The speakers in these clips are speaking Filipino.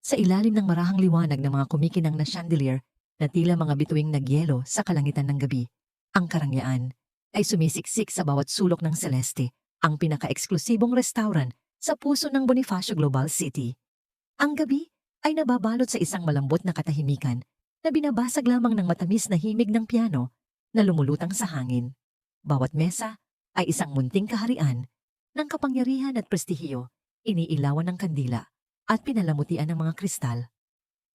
Sa ilalim ng marahang liwanag ng mga kumikinang na chandelier na tila mga bituing nagyelo sa kalangitan ng gabi, ang karangyaan ay sumisiksik sa bawat sulok ng Celeste, ang pinaka-eksklusibong restaurant sa puso ng Bonifacio Global City. Ang gabi ay nababalot sa isang malambot na katahimikan na binabasag lamang ng matamis na himig ng piano na lumulutang sa hangin. Bawat mesa ay isang munting kaharian ng kapangyarihan at prestihiyo, iniilawan ng kandila at pinalamutian ng mga kristal.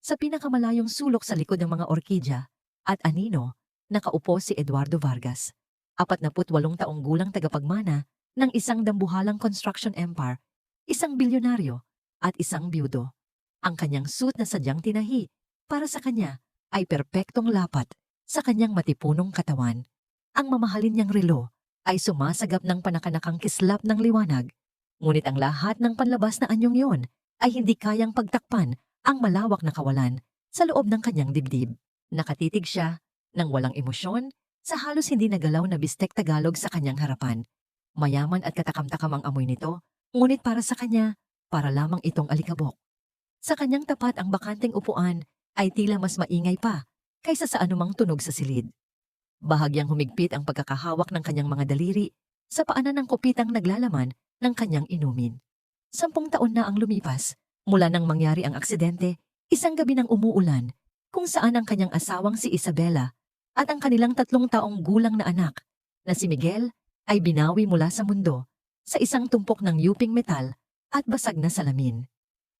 Sa pinakamalayong sulok sa likod ng mga orkidya at anino, nakaupo si Eduardo Vargas, 48 taong gulang tagapagmana ng isang dambuhalang construction empire, isang bilyonaryo at isang byudo. Ang kanyang suit na sadyang tinahi para sa kanya ay perpektong lapat sa kanyang matipunong katawan. Ang mamahalin niyang relo ay sumasagap ng panakanakang kislap ng liwanag, ngunit ang lahat ng panlabas na anyong yon ay hindi kayang pagtakpan ang malawak na kawalan sa loob ng kanyang dibdib. Nakatitig siya ng walang emosyon sa halos hindi nagalaw na bistek Tagalog sa kanyang harapan. Mayaman at katakam-takam ang amoy nito, ngunit para sa kanya, para lamang itong alikabok. Sa kanyang tapat ang bakanteng upuan ay tila mas maingay pa kaysa sa anumang tunog sa silid. Bahagyang humigpit ang pagkakahawak ng kanyang mga daliri sa paanan ng kopitang naglalaman ng kanyang inumin. 10 taon na ang lumipas mula nang mangyari ang aksidente, isang gabi ng umuulan, kung saan ang kanyang asawang si Isabela at ang kanilang 3 taong gulang na anak na si Miguel ay binawi mula sa mundo sa isang tumpok ng yuping metal at basag na salamin.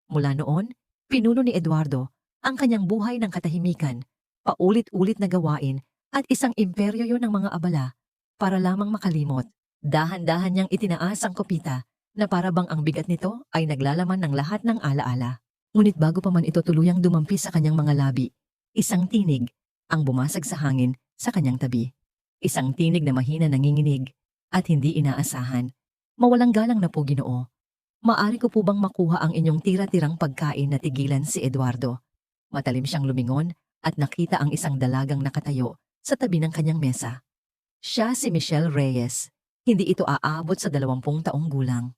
Mula noon, pinuno ni Eduardo ang kanyang buhay ng katahimikan, paulit-ulit na gawain at isang imperyo yon ng mga abala para lamang makalimot. Dahan-dahan niyang itinaas ang kopita na para bang ang bigat nito ay naglalaman ng lahat ng alaala. Ngunit bago pa man ito tuluyang dumampi sa kanyang mga labi, isang tinig ang bumasag sa hangin sa kanyang tabi. Isang tinig na mahina nanginginig at hindi inaasahan. Mawalang galang na po, Ginoo. Maari ko po bang makuha ang inyong tira-tirang pagkain na tigilan si Eduardo? Matalim siyang lumingon at nakita ang isang dalagang nakatayo sa tabi ng kanyang mesa. Siya si Michelle Reyes. Hindi ito aabot sa 20 taong gulang.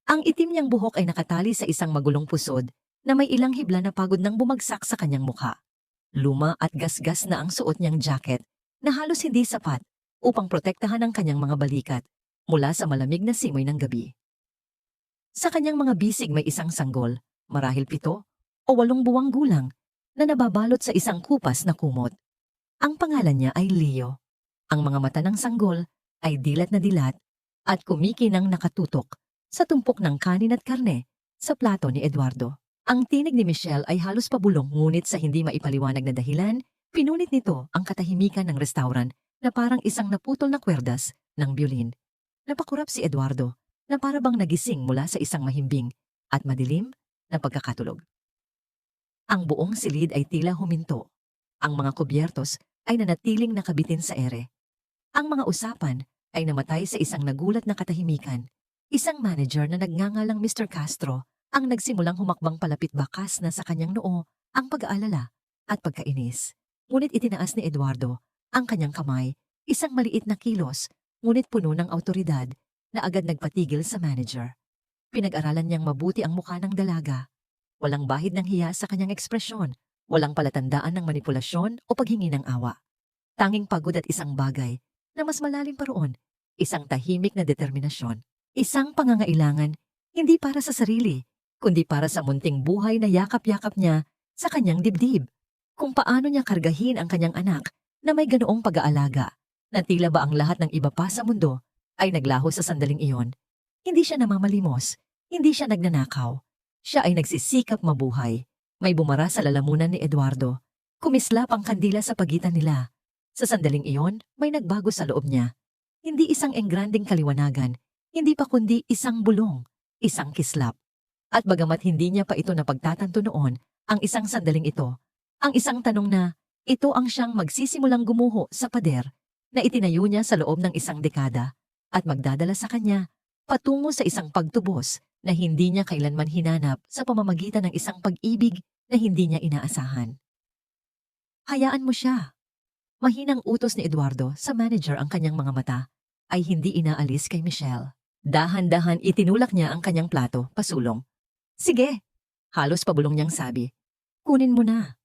Ang itim niyang buhok ay nakatali sa isang magulong pusod na may ilang hibla na pagod nang bumagsak sa kanyang mukha. Luma at gasgas na ang suot niyang jacket na halos hindi sapat upang protektahan ang kanyang mga balikat mula sa malamig na simoy ng gabi. Sa kanyang mga bisig may isang sanggol, marahil 7 o 8 buwang gulang, na nababalot sa isang kupas na kumot. Ang pangalan niya ay Leo. Ang mga mata ng sanggol ay dilat na dilat at kumikinang nakatutok sa tumpok ng kanin at karne sa plato ni Eduardo. Ang tinig ni Michelle ay halos pabulong, ngunit sa hindi maipaliwanag na dahilan, pinunit nito ang katahimikan ng restaurant na parang isang naputol na kwerdas ng biolin. Napakurap si Eduardo na para bang nagising mula sa isang mahimbing at madilim na pagkakatulog. Ang buong silid ay tila huminto. Ang mga kubyertos ay nanatiling nakabitin sa ere. Ang mga usapan ay namatay sa isang nagulat na katahimikan. Isang manager na nagngangalang Mr. Castro ang nagsimulang humakbang palapit, bakas na sa kanyang noo ang pag-aalala at pagkainis. Ngunit itinaas ni Eduardo ang kanyang kamay, isang maliit na kilos, ngunit puno ng awtoridad, na agad nagpatigil sa manager. Pinag-aralan niyang mabuti ang mukha ng dalaga. Walang bahid ng hiya sa kanyang ekspresyon, walang palatandaan ng manipulasyon o paghingi ng awa. Tanging pagod at isang bagay na mas malalim pa roon, isang tahimik na determinasyon, isang pangangailangan hindi para sa sarili, kundi para sa munting buhay na yakap-yakap niya sa kanyang dibdib. Kung paano niya kargahin ang kanyang anak na may ganoong pag-aalaga, na tila ba ang lahat ng iba pa sa mundo ay naglaho sa sandaling iyon. Hindi siya namamalimos, hindi siya nagnanakaw. Siya ay nagsisikap mabuhay. May bumara sa lalamunan ni Eduardo. Kumislap ang kandila sa pagitan nila. Sa sandaling iyon, may nagbago sa loob niya. Hindi isang engranding kaliwanagan, hindi pa kundi isang bulong, isang kislap. At bagamat hindi niya pa ito napagtatanto noon, ang isang sandaling ito, ang isang tanong na, ito ang siyang magsisimulang gumuho sa pader na itinayo niya sa loob ng isang dekada at magdadala sa kanya patungo sa isang pagtubos na hindi niya kailanman hinanap sa pamamagitan ng isang pag-ibig na hindi niya inaasahan. Hayaan mo siya. Mahinang utos ni Eduardo sa manager. Ang kanyang mga mata ay hindi inaalis kay Michelle. Dahan-dahan itinulak niya ang kanyang plato pasulong. Sige, Halos pabulong niyang sabi, "Kunin mo na."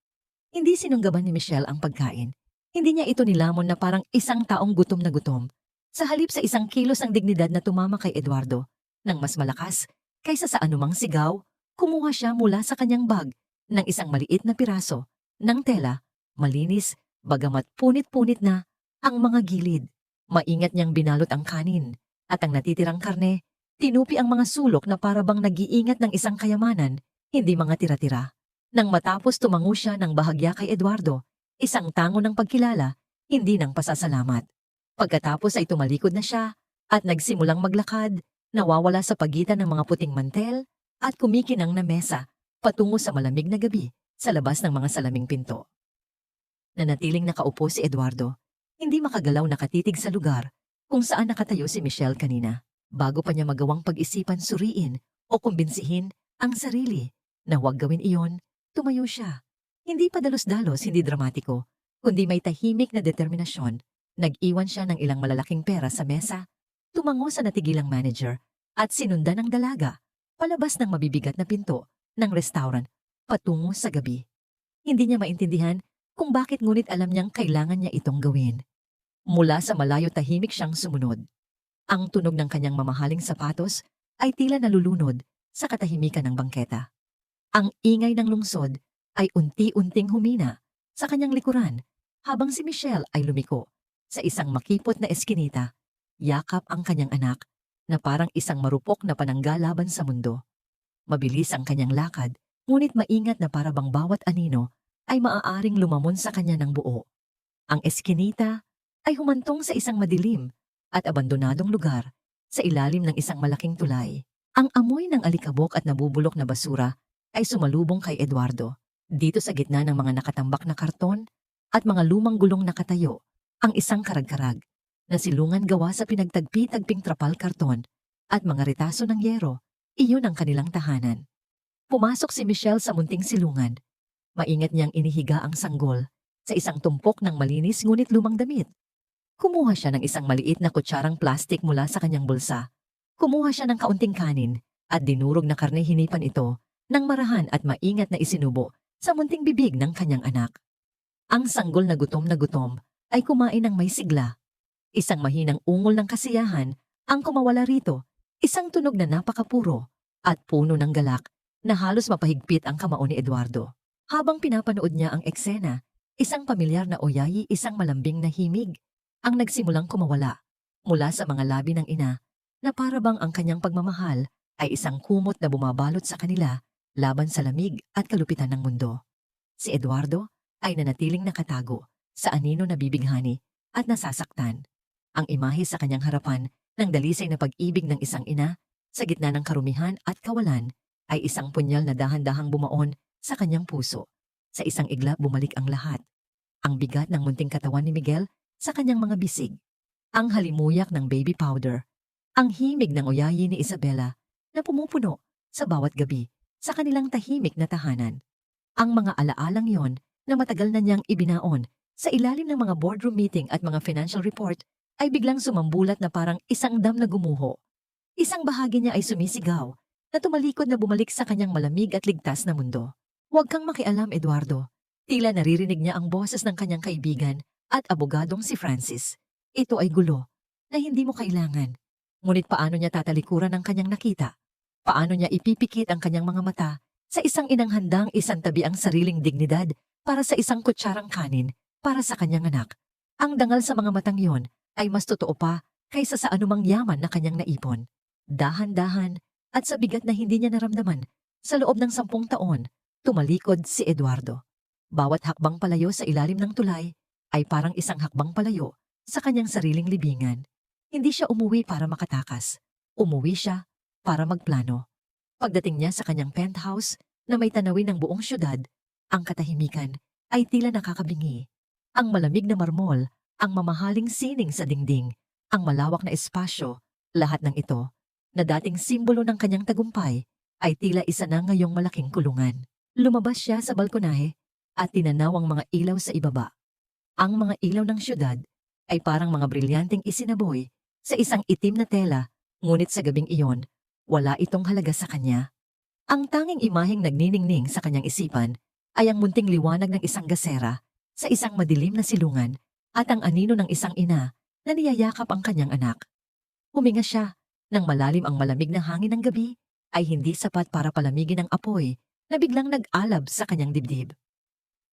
Hindi sinunggaban ni Michelle ang pagkain. Hindi niya ito nilamon na parang isang taong gutom na gutom. Sa halip sa isang kilos ng dignidad na tumama kay Eduardo, nang mas malakas kaysa sa anumang sigaw, kumuha siya mula sa kanyang bag ng isang maliit na piraso ng tela, malinis, bagamat punit-punit na ang mga gilid. Maingat niyang binalot ang kanin at ang natitirang karne, tinupi ang mga sulok na parabang nag-iingat ng isang kayamanan, hindi mga tira-tira. Nang matapos tumango siya ng bahagya kay Eduardo, isang tango ng pagkilala, hindi ng pasasalamat. Pagkatapos ay tumalikod na siya at nagsimulang maglakad, nawawala sa pagitan ng mga puting mantel at kumikinang na mesa patungo sa malamig na gabi sa labas ng mga salaming pinto. Nanatiling nakaupo si Eduardo, hindi makagalaw nakatitig sa lugar kung saan nakatayo si Michelle kanina. Bago pa niya magawang pag-isipan suriin o kumbinsihin ang sarili na huwag gawin iyon, tumayo siya. Hindi pa dalos-dalos, hindi dramatiko, kundi may tahimik na determinasyon. Nag-iwan siya ng ilang malalaking pera sa mesa, tumango sa natigilang manager, at sinundan ng dalaga, palabas ng mabibigat na pinto ng restaurant, patungo sa gabi. Hindi niya maintindihan kung bakit, ngunit alam niyang kailangan niya itong gawin. Mula sa malayo tahimik siyang sumunod. Ang tunog ng kanyang mamahaling sapatos ay tila nalulunod sa katahimikan ng bangketa. Ang ingay ng lungsod ay unti-unting humina sa kanyang likuran habang si Michelle ay lumiko sa isang makipot na eskinita, yakap ang kanyang anak na parang isang marupok na panangga laban sa mundo. Mabilis ang kanyang lakad, ngunit maingat na parabang bawat anino ay maaaring lumamon sa kanya ng buo. Ang eskinita ay humantong sa isang madilim at abandonadong lugar sa ilalim ng isang malaking tulay. Ang amoy ng alikabok at nabubulok na basura ay sumalubong kay Eduardo. Dito sa gitna ng mga nakatambak na karton at mga lumang gulong nakatayo, ang isang karag-karag na silungan gawa sa pinagtagpi-tagping trapal karton at mga retaso ng yero, iyon ang kanilang tahanan. Pumasok si Michelle sa munting silungan. Maingat niyang inihiga ang sanggol sa isang tumpok ng malinis ngunit lumang damit. Kumuha siya ng isang maliit na kutsarang plastik mula sa kanyang bulsa. Kumuha siya ng kaunting kanin at dinurog na karne, hinipan ito ng marahan at maingat na isinubo sa munting bibig ng kanyang anak. Ang sanggol na gutom ay kumain ng may sigla. Isang mahinang ungol ng kasiyahan ang kumawala rito, isang tunog na napakapuro at puno ng galak na halos mapahigpit ang kamao ni Eduardo. Habang pinapanood niya ang eksena, isang pamilyar na oyayi, isang malambing na himig ang nagsimulang kumawala mula sa mga labi ng ina na parabang ang kanyang pagmamahal ay isang kumot na bumabalot sa kanila laban sa lamig at kalupitan ng mundo. Si Eduardo ay nanatiling nakatago sa anino na bibighani at nasasaktan. Ang imahe sa kanyang harapan ng dalisay na pag-ibig ng isang ina sa gitna ng karumihan at kawalan ay isang punyal na dahan-dahang bumaon sa kanyang puso. Sa isang iglap bumalik ang lahat. Ang bigat ng munting katawan ni Miguel sa kanyang mga bisig, ang halimuyak ng baby powder, ang himig ng oyayi ni Isabela na pumupuno sa bawat gabi sa kanilang tahimik na tahanan. Ang mga alaalang yon na matagal na niyang ibinaon sa ilalim ng mga boardroom meeting at mga financial report ay biglang sumambulat na parang isang dam na gumuho. Isang bahagi niya ay sumisigaw na tumalikod na bumalik sa kanyang malamig at ligtas na mundo. Huwag kang makialam, Eduardo. Tila naririnig niya ang boses ng kanyang kaibigan at abogadong si Francis. Ito ay gulo na hindi mo kailangan. Ngunit paano niya tatalikuran ang kanyang nakita? Paano niya ipipikit ang kanyang mga mata sa isang inang handang isantabi ang sariling dignidad para sa isang kutsarang kanin para sa kanyang anak? Ang dangal sa mga matang yon ay mas totoo pa kaysa sa anumang yaman na kanyang naipon. Dahan-dahan at sa bigat na hindi niya naramdaman, sa loob ng 10 taon, tumalikod si Eduardo. Bawat hakbang palayo sa ilalim ng tulay ay parang isang hakbang palayo sa kanyang sariling libingan. Hindi siya umuwi para makatakas. Umuwi siya para magplano. Pagdating niya sa kanyang penthouse na may tanawin ng buong syudad, ang katahimikan ay tila nakakabingi. Ang malamig na marmol, ang mamahaling sining sa dingding, ang malawak na espasyo, lahat ng ito, na dating simbolo ng kanyang tagumpay, ay tila isa na ngayong malaking kulungan. Lumabas siya sa balkonahe at tinanaw ang mga ilaw sa ibaba. Ang mga ilaw ng syudad ay parang mga brilyanteng isinaboy sa isang itim na tela, ngunit sa gabing iyon, wala itong halaga sa kanya. Ang tanging imaheng nagniningning sa kanyang isipan ay ang munting liwanag ng isang gasera sa isang madilim na silungan at ang anino ng isang ina na niyayakap ang kanyang anak. Huminga siya nang malalim ang malamig na hangin ng gabi ay hindi sapat para palamigin ang apoy na biglang nag-alab sa kanyang dibdib.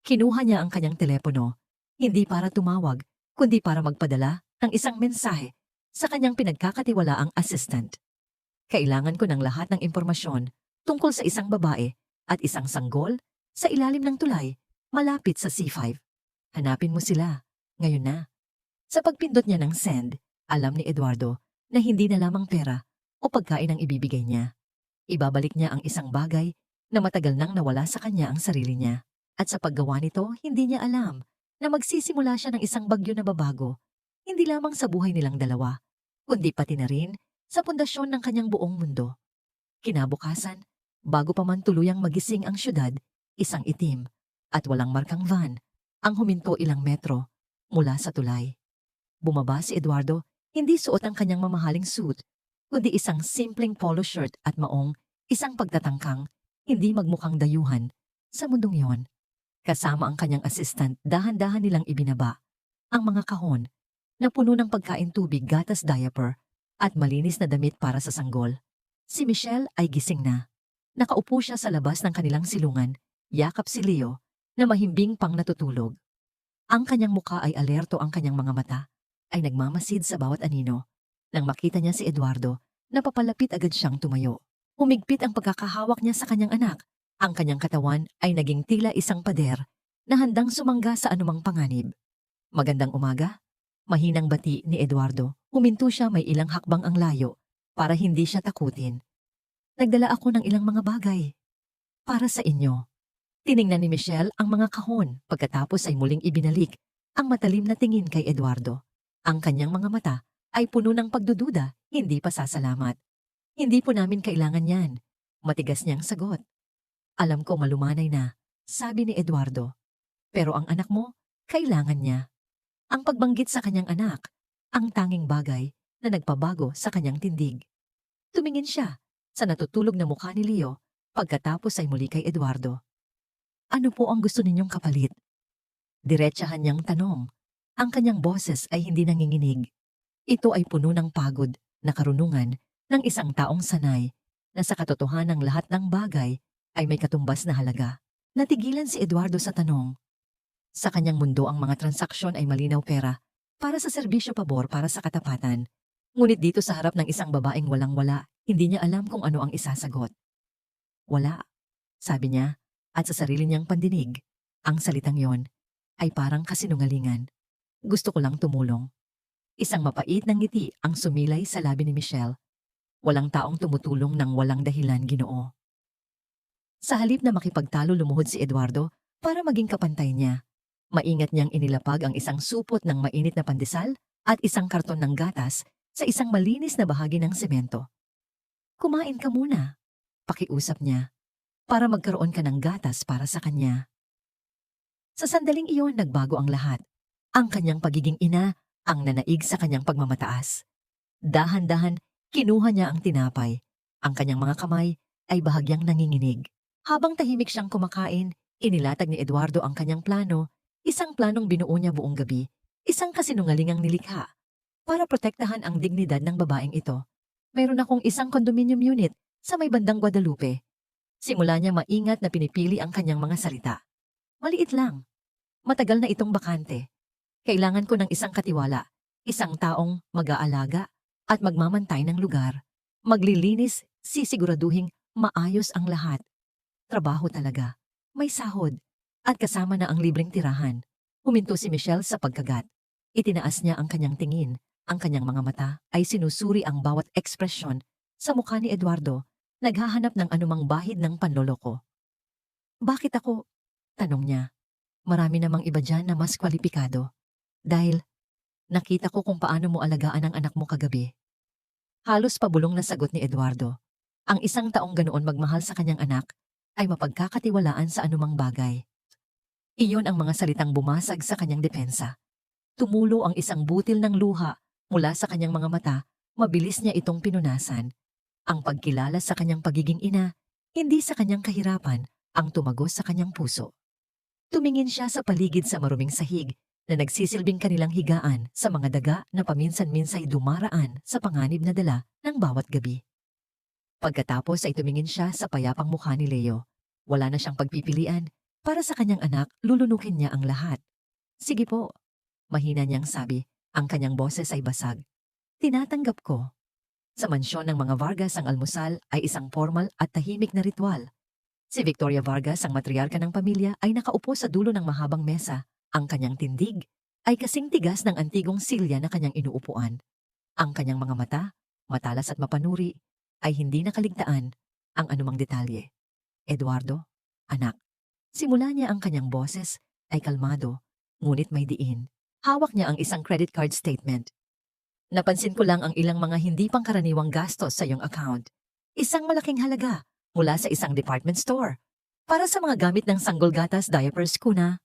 Kinuha niya ang kanyang telepono, hindi para tumawag, kundi para magpadala ng isang mensahe sa kanyang pinagkakatiwalaang assistant. Kailangan ko ng lahat ng impormasyon tungkol sa isang babae at isang sanggol sa ilalim ng tulay malapit sa C5. Hanapin mo sila, ngayon na. Sa pagpindot niya ng send, alam ni Eduardo na hindi na lamang pera o pagkain ang ibibigay niya. Ibabalik niya ang isang bagay na matagal nang nawala sa kanya ang sarili niya. At sa paggawa nito, hindi niya alam na magsisimula siya ng isang bagyo na babago, hindi lamang sa buhay nilang dalawa, kundi pati na rin sa pundasyon ng kanyang buong mundo. Kinabukasan, bago pa man tuluyang magising ang syudad, isang itim at walang markang van ang huminto ilang metro mula sa tulay. Bumaba si Eduardo, hindi suot ang kanyang mamahaling suit, kundi isang simpleng polo shirt at maong isang pagtatangkang hindi magmukhang dayuhan sa mundong yon. Kasama ang kanyang assistant, dahan-dahan nilang ibinaba ang mga kahon na puno ng pagkain, tubig, gatas, diaper at malinis na damit para sa sanggol. Si Michelle ay gising na. Nakaupo siya sa labas ng kanilang silungan, yakap si Leo na mahimbing pang natutulog. Ang kanyang mukha ay alerto, ang kanyang mga mata ay nagmamasid sa bawat anino. Nang makita niya si Eduardo, napapalapit agad siyang tumayo. Humigpit ang pagkakahawak niya sa kanyang anak. Ang kanyang katawan ay naging tila isang pader na handang sumangga sa anumang panganib. Magandang umaga. Mahinang bati ni Eduardo. Huminto siya, may ilang hakbang ang layo para hindi siya takutin. Nagdala ako ng ilang mga bagay para sa inyo. Tiningnan ni Michelle ang mga kahon, pagkatapos ay muling ibinalik ang matalim na tingin kay Eduardo. Ang kanyang mga mata ay puno ng pagdududa, hindi pasasalamat. Hindi po namin kailangan yan. Matigas niyang sagot. Alam ko malumanay na, sabi ni Eduardo. Pero ang anak mo, kailangan niya. Ang pagbanggit sa kanyang anak, ang tanging bagay na nagpabago sa kanyang tindig. Tumingin siya sa natutulog na mukha ni Leo, pagkatapos ay muli kay Eduardo. Ano po ang gusto ninyong kapalit? Diretsahan niyang tanong. Ang kanyang boses ay hindi nanginginig. Ito ay puno ng pagod na karunungan ng isang taong sanay na sa katotohanan ng lahat ng bagay ay may katumbas na halaga. Natigilan si Eduardo sa tanong. Sa kanyang mundo ang mga transaksyon ay malinaw, pera para sa serbisyo, pabor para sa katapatan. Ngunit dito sa harap ng isang babaeng walang-wala, hindi niya alam kung ano ang isasagot. Wala, sabi niya, at sa sarili niyang pandinig, ang salitang yon ay parang kasinungalingan. Gusto ko lang tumulong. Isang mapait na ngiti ang sumilay sa labi ni Michelle. Walang taong tumutulong ng walang dahilan, Ginoo. Sa halip na makipagtalo, lumuhod si Eduardo para maging kapantay niya. Maingat niyang inilapag ang isang supot ng mainit na pandesal at isang karton ng gatas sa isang malinis na bahagi ng semento. Kumain ka muna, pakiusap niya, para magkaroon ka ng gatas para sa kanya. Sa sandaling iyon, nagbago ang lahat. Ang kanyang pagiging ina ang nanaig sa kanyang pagmamataas. Dahan-dahan, kinuha niya ang tinapay. Ang kanyang mga kamay ay bahagyang nanginginig. Habang tahimik siyang kumakain, inilatag ni Eduardo ang kanyang plano, isang planong binuo niya buong gabi, isang kasinungalingang nilikha, para protektahan ang dignidad ng babaeng ito. Mayroon akong isang condominium unit sa may bandang Guadalupe. Simula niya maingat na pinipili ang kanyang mga salita. Maliit lang. Matagal na itong bakante. Kailangan ko ng isang katiwala, isang taong mag-aalaga at magmamantay ng lugar. Maglilinis, sisiguraduhing maayos ang lahat. Trabaho talaga, may sahod, at kasama na ang libreng tirahan. Huminto si Michelle sa pagkagat. Itinaas niya ang kanyang tingin. Ang kanyang mga mata ay sinusuri ang bawat ekspresyon sa mukha ni Eduardo, naghahanap ng anumang bahid ng panloloko. Bakit ako? Tanong niya. Marami namang iba dyan na mas kwalipikado. Dahil nakita ko kung paano mo alagaan ang anak mo kagabi. Halos pabulong na sagot ni Eduardo. Ang isang taong ganoon magmahal sa kanyang anak ay mapagkakatiwalaan sa anumang bagay. Iyon ang mga salitang bumasag sa kanyang depensa. Tumulo ang isang butil ng luha mula sa kanyang mga mata, mabilis niya itong pinunasan. Ang pagkilala sa kanyang pagiging ina, hindi sa kanyang kahirapan ang tumagos sa kanyang puso. Tumingin siya sa paligid sa maruming sahig na nagsisilbing kanilang higaan sa mga daga na paminsan-minsay dumaraan sa panganib na dala ng bawat gabi. Pagkatapos ay tumingin siya sa payapang mukha ni Leo. Wala na siyang pagpipilian. Para sa kanyang anak, lulunukin niya ang lahat. Sige po, mahina niyang sabi. Ang kanyang boses ay basag. Tinatanggap ko. Sa mansyon ng mga Vargas ang almusal ay isang formal at tahimik na ritual. Si Victoria Vargas, ang matriarka ng pamilya, ay nakaupo sa dulo ng mahabang mesa. Ang kanyang tindig ay kasing tigas ng antigong silya na kanyang inuupuan. Ang kanyang mga mata, matalas at mapanuri, ay hindi nakaligtaan ang anumang detalye. Eduardo, anak. Simula niya ang kanyang boses ay kalmado, ngunit may diin. Hawak niya ang isang credit card statement. Napansin ko lang ang ilang mga hindi pangkaraniwang gastos sa iyong account. Isang malaking halaga mula sa isang department store. Para sa mga gamit ng sanggol-gatas, diapers, kuna.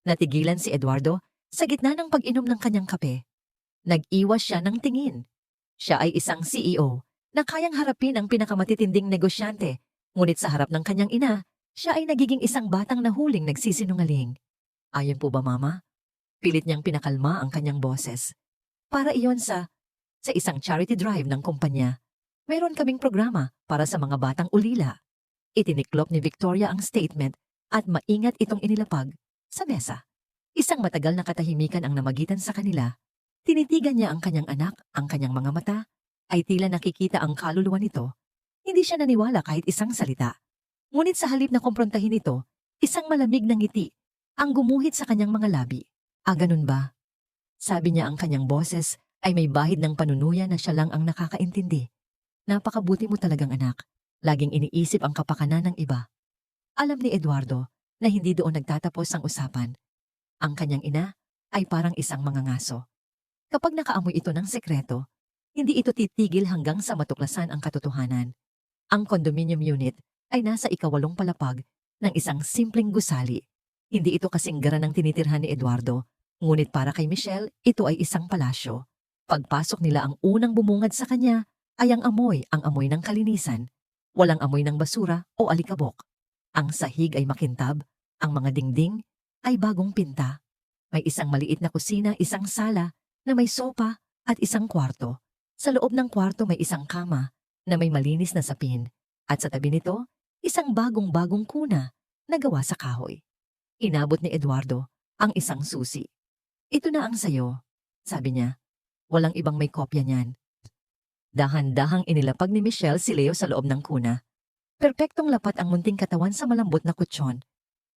Natigilan si Eduardo sa gitna ng pag-inom ng kanyang kape. Nag-iwas siya ng tingin. Siya ay isang CEO na kayang harapin ang pinakamatitinding negosyante, ngunit sa harap ng kanyang ina, siya ay nagiging isang batang nahuling nagsisinungaling. Ayon po ba, Mama? Pilit niyang pinakalma ang kanyang boses. Para iyon sa isang charity drive ng kumpanya. Meron kaming programa para sa mga batang ulila. Itiniklop ni Victoria ang statement at maingat itong inilapag sa mesa. Isang matagal na katahimikan ang namagitan sa kanila. Tinitigan niya ang kanyang anak, ang kanyang mga mata, ay tila nakikita ang kaluluwa nito. Hindi siya naniwala kahit isang salita. Ngunit sa halip na kumprontahin ito, isang malamig na ngiti ang gumuhit sa kanyang mga labi. Ganun ba? Sabi niya, ang kanyang boses ay may bahid ng panunuya na siya lang ang nakakaintindi. Napakabuti mo talagang anak. Laging iniisip ang kapakanan ng iba. Alam ni Eduardo na hindi doon nagtatapos ang usapan. Ang kanyang ina ay parang isang mangangaso. Kapag nakaamoy ito ng sekreto, hindi ito titigil hanggang sa matuklasan ang katotohanan. Ang condominium unit ay nasa ika-8 palapag ng isang simpleng gusali. Hindi ito kasing gara ng tinitirhan ni Eduardo, ngunit para kay Michelle, ito ay isang palasyo. Pagpasok nila, ang unang bumungad sa kanya ay ang amoy ng kalinisan. Walang amoy ng basura o alikabok. Ang sahig ay makintab, ang mga dingding ay bagong pinta. May isang maliit na kusina, isang sala na may sopa at isang kwarto. Sa loob ng kwarto may isang kama na may malinis na sapin. At sa tabi nito, isang bagong-bagong kuna na gawa sa kahoy. Inabot ni Eduardo ang isang susi. Ito na ang sayo, sabi niya. Walang ibang may kopya niyan. Dahan-dahang inilapag ni Michelle si Leo sa loob ng kuna. Perpektong lapat ang munting katawan sa malambot na kutsyon.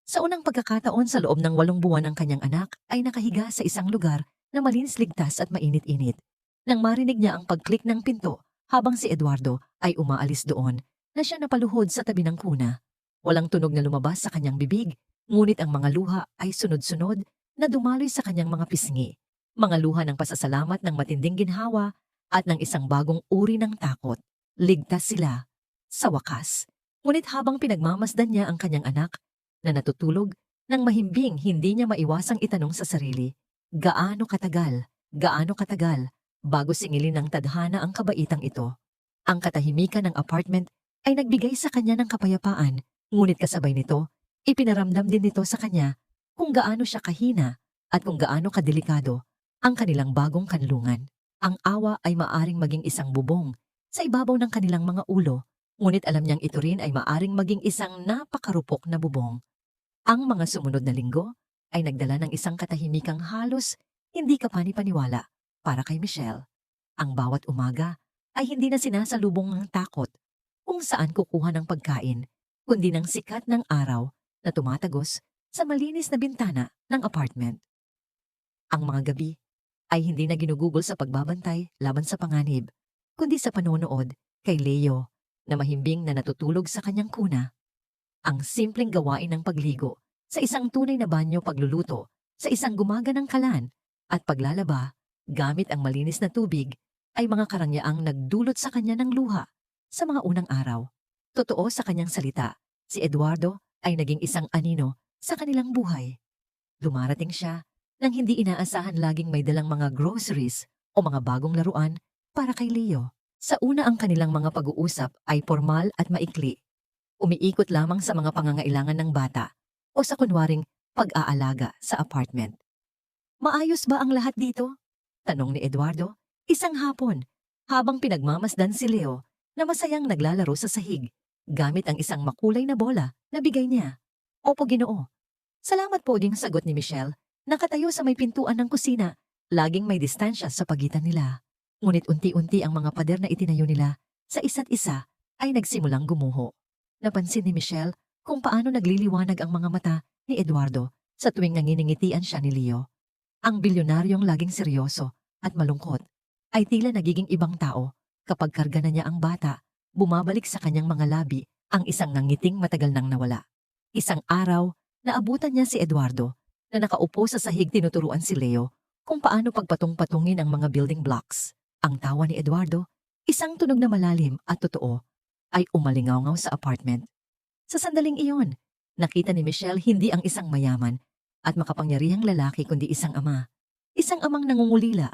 Sa unang pagkakataon sa loob ng 8 buwan ang kanyang anak ay nakahiga sa isang lugar na malinis, ligtas at mainit-init. Nang marinig niya ang pag-click ng pinto habang si Eduardo ay umaalis doon, na siya napaluhod sa tabi ng kuna. Walang tunog na lumabas sa kanyang bibig, ngunit ang mga luha ay sunod-sunod na dumaloy sa kanyang mga pisngi. Mga luha ng pasasalamat, ng matinding ginhawa at ng isang bagong uri ng takot. Ligtas sila sa wakas. Ngunit habang pinagmamasdan niya ang kanyang anak na natutulog, nang mahimbing hindi niya maiwasang itanong sa sarili, gaano katagal bago singilin ng tadhana ang kabaitang ito. Ang katahimikan ng apartment ay nagbigay sa kanya ng kapayapaan, ngunit kasabay nito, ipinaramdam din nito sa kanya kung gaano siya kahina at kung gaano kadelikado ang kanilang bagong kanlungan. Ang awa ay maaring maging isang bubong sa ibabaw ng kanilang mga ulo, ngunit alam niyang ito rin ay maaring maging isang napakarupok na bubong. Ang mga sumunod na linggo ay nagdala ng isang katahimikang halos hindi kapani-paniwala para kay Michelle. Ang bawat umaga ay hindi na sinasalubong ng takot kung saan kukuha ng pagkain, kundi ng sikat ng araw na tumatagos sa malinis na bintana ng apartment. Ang mga gabi ay hindi na ginugugol sa pagbabantay laban sa panganib, kundi sa panonood kay Leo na mahimbing na natutulog sa kanyang kuna. Ang simpleng gawain ng pagligo sa isang tunay na banyo, pagluluto sa isang gumaganang kalan at paglalaba gamit ang malinis na tubig ay mga karangyaang nagdulot sa kanya ng luha sa mga unang araw. Totoo sa kanyang salita, si Eduardo ay naging isang anino sa kanilang buhay. Dumarating siya nang hindi inaasahan, laging may dalang mga groceries o mga bagong laruan para kay Leo. Sa una ang kanilang mga pag-uusap ay formal at maikli. umiikot lamang sa mga pangangailangan ng bata o sa kunwaring pag-aalaga sa apartment. Maayos ba ang lahat dito? Tanong ni Eduardo, isang hapon, habang pinagmamasdan si Leo na masayang naglalaro sa sahig, gamit ang isang makulay na bola na bigay niya. Opo, Ginoo. Salamat po, ding sagot ni Michelle, nakatayo sa may pintuan ng kusina, laging may distansya sa pagitan nila. Ngunit unti-unti ang mga pader na itinayo nila sa isa't isa ay nagsimulang gumuho. Napansin ni Michelle kung paano nagliliwanag ang mga mata ni Eduardo sa tuwing nanginingitian siya ni Leo. Ang bilyonaryong laging seryoso at malungkot ay tila nagiging ibang tao kapag karga na niya ang bata, bumabalik sa kanyang mga labi ang isang nangiting matagal nang nawala. Isang araw, naabutan niya si Eduardo na nakaupo sa sahig tinuturuan si Leo kung paano pagpatong-patungin ang mga building blocks. Ang tawa ni Eduardo, isang tunog na malalim at totoo, ay umalingaw-ngaw sa apartment. Sa sandaling iyon, nakita ni Michelle hindi ang isang mayaman at makapangyarihang lalaki kundi isang ama. Isang amang nangungulila.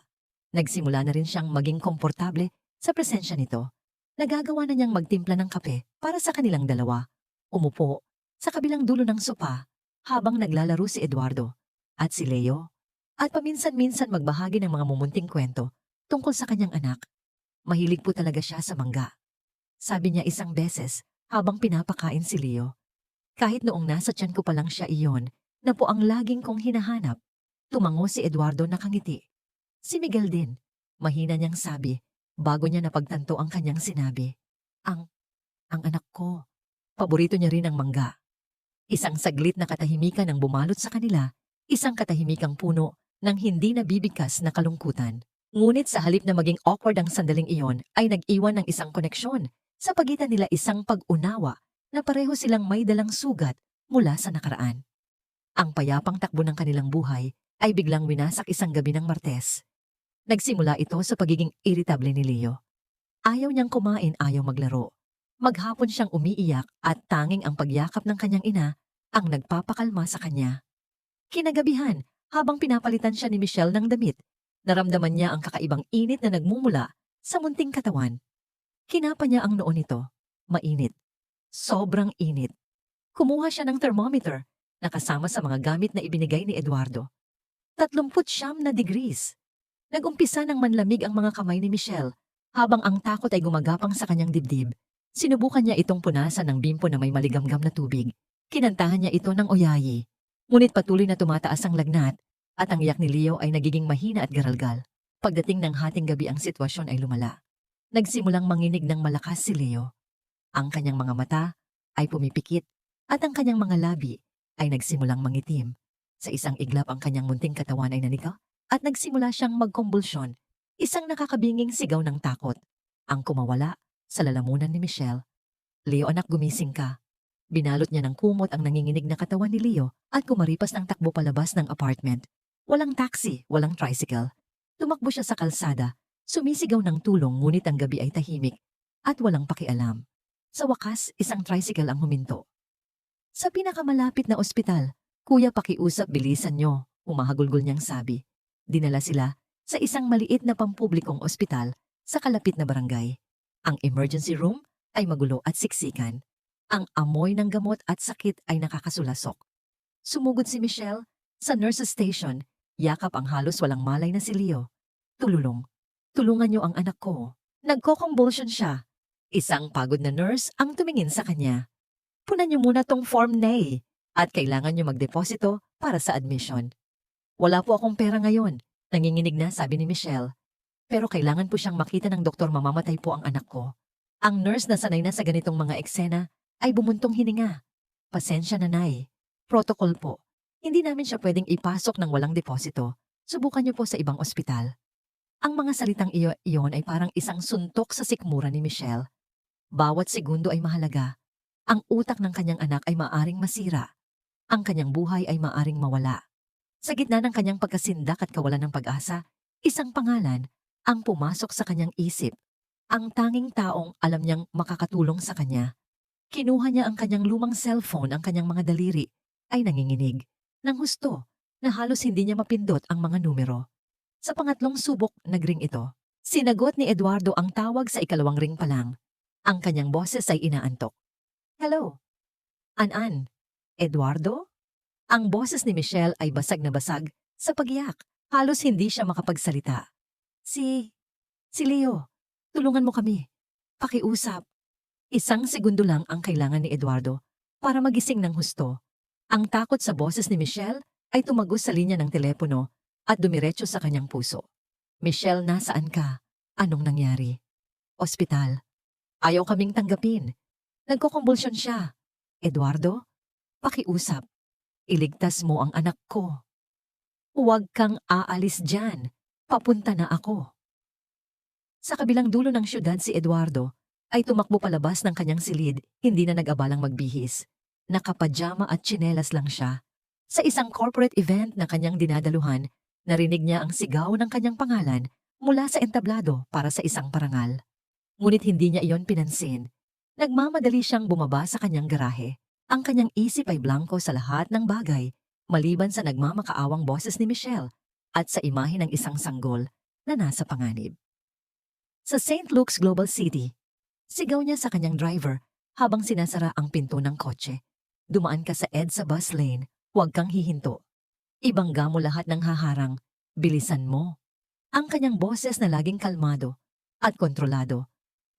Nagsimula na rin siyang maging komportable sa presensya nito. Nagagawa na niyang magtimpla ng kape para sa kanilang dalawa. Umupo sa kabilang dulo ng sopa habang naglalaro si Eduardo at si Leo at paminsan-minsan magbahagi ng mga mumunting kwento tungkol sa kanyang anak. Mahilig po talaga siya sa mangga. Sabi niya isang beses habang pinapakain si Leo. Kahit noong nasa tiyan ko pa lang siya iyon, na po ang laging kong hinahanap. Tumango si Eduardo nakangiti. Si Miguel din, mahina niyang sabi, bago niya napagtanto ang kanyang sinabi. Ang anak ko, paborito niya rin ang mangga. Isang saglit na katahimikan ang bumalot sa kanila, isang katahimikang puno ng hindi nabibigkas na kalungkutan. Ngunit sa halip na maging awkward ang sandaling iyon, ay nag-iwan ng isang koneksyon. Sa pagitan nila isang pag-unawa na pareho silang may dalang sugat mula sa nakaraan. Ang payapang takbo ng kanilang buhay ay biglang winasak isang gabi ng Martes. Nagsimula ito sa pagiging irritable ni Leo. Ayaw niyang kumain, ayaw maglaro. Maghapon siyang umiiyak at tanging ang pagyakap ng kanyang ina ang nagpapakalma sa kanya. Kinagabihan, habang pinapalitan siya ni Michelle ng damit, naramdaman niya ang kakaibang init na nagmumula sa munting katawan. Kinapa niya ang noo nito. Mainit. Sobrang init. Kumuha siya ng thermometer na kasama sa mga gamit na ibinigay ni Eduardo. 39 na degrees. Nag-umpisa ng manlamig ang mga kamay ni Michelle habang ang takot ay gumagapang sa kanyang dibdib. Sinubukan niya itong punasan ng bimpo na may maligamgam na tubig. Kinantahan niya ito ng oyayi. Ngunit patuloy na tumataas ang lagnat at ang iyak ni Leo ay nagiging mahina at garalgal. Pagdating ng hating gabi ang sitwasyon ay lumala. Nagsimulang manginig ng malakas si Leo. Ang kanyang mga mata ay pumipikit at ang kanyang mga labi ay nagsimulang mangitim. Sa isang iglap ang kanyang munting katawan ay nanika at nagsimula siyang magkombulsyon. Isang nakakabinging sigaw ng takot ang kumawala sa lalamunan ni Michelle. Leo, anak, gumising ka. Binalot niya ng kumot ang nanginginig na katawan ni Leo at kumaripas ng takbo palabas ng apartment. Walang taxi, walang tricycle. Tumakbo siya sa kalsada. Sumisigaw ng tulong ngunit ang gabi ay tahimik at walang pakialam. Sa wakas, isang tricycle ang huminto. Sa pinakamalapit na ospital, "Kuya, pakiusap, bilisan nyo," umahagulgol niyang sabi. Dinala sila sa isang maliit na pampublikong ospital sa kalapit na barangay. Ang emergency room ay magulo at siksikan. Ang amoy ng gamot at sakit ay nakakasulasok. Sumugod si Michelle sa nurse's station, yakap ang halos walang malay na si Leo. "Tululong. Tulungan niyo ang anak ko." Nagko-convulsion siya. Isang pagod na nurse ang tumingin sa kanya. "Punan niyo muna tong form, Nay, at kailangan niyo magdeposito para sa admission." "Wala po akong pera ngayon," nanginginig na sabi ni Michelle. "Pero kailangan po siyang makita ng doktor, mamamatay po ang anak ko." Ang nurse na sanay na sa ganitong mga eksena ay bumuntong hininga. "Pasensya na, Nay. Protocol po. Hindi namin siya pwedeng ipasok ng walang deposito. Subukan niyo po sa ibang ospital." Ang mga salitang iyon ay parang isang suntok sa sikmura ni Michelle. Bawat segundo ay mahalaga. Ang utak ng kanyang anak ay maaring masira. Ang kanyang buhay ay maaring mawala. Sa gitna ng kanyang pagkasindak at kawalan ng pag-asa, isang pangalan ang pumasok sa kanyang isip. Ang tanging taong alam niyang makakatulong sa kanya. Kinuha niya ang kanyang lumang cellphone, ang kanyang mga daliri ay nanginginig ng husto na halos hindi niya mapindot ang mga numero. Sa pangatlong subok, nagring ito. Sinagot ni Eduardo ang tawag sa ikalawang ring pa lang. Ang kanyang boses ay inaantok. Hello, An-An, Eduardo? Ang boses ni Michelle ay basag na basag sa pagiyak. Halos hindi siya makapagsalita. Si Leo, tulungan mo kami. Pakiusap. Isang segundo lang ang kailangan ni Eduardo para magising ng husto. Ang takot sa boses ni Michelle ay tumagos sa linya ng telepono at dumiretso sa kanyang puso. Michelle, nasaan ka? Anong nangyari? Ospital. Ayaw kaming tanggapin. Nagkukumbulsyon siya. Eduardo, pakiusap. Iligtas mo ang anak ko. Huwag kang aalis dyan. Papunta na ako. Sa kabilang dulo ng syudad si Eduardo ay tumakbo palabas ng kanyang silid, hindi na nag-abalang magbihis. Nakapajama at tsinelas lang siya. Sa isang corporate event na kanyang dinadaluhan, narinig niya ang sigaw ng kanyang pangalan mula sa entablado para sa isang parangal. Ngunit hindi niya iyon pinansin. Nagmamadali siyang bumaba sa kanyang garahe. Ang kanyang isip ay blanko sa lahat ng bagay, maliban sa nagmamakaawang boses ni Michelle at sa imahe ng isang sanggol na nasa panganib. Sa St. Luke's Global City, sigaw niya sa kanyang driver habang sinasara ang pinto ng kotse. Dumaan ka sa EDSA bus lane, huwag kang hihinto. Ibangga mo lahat ng haharang, bilisan mo. Ang kanyang boses na laging kalmado at kontrolado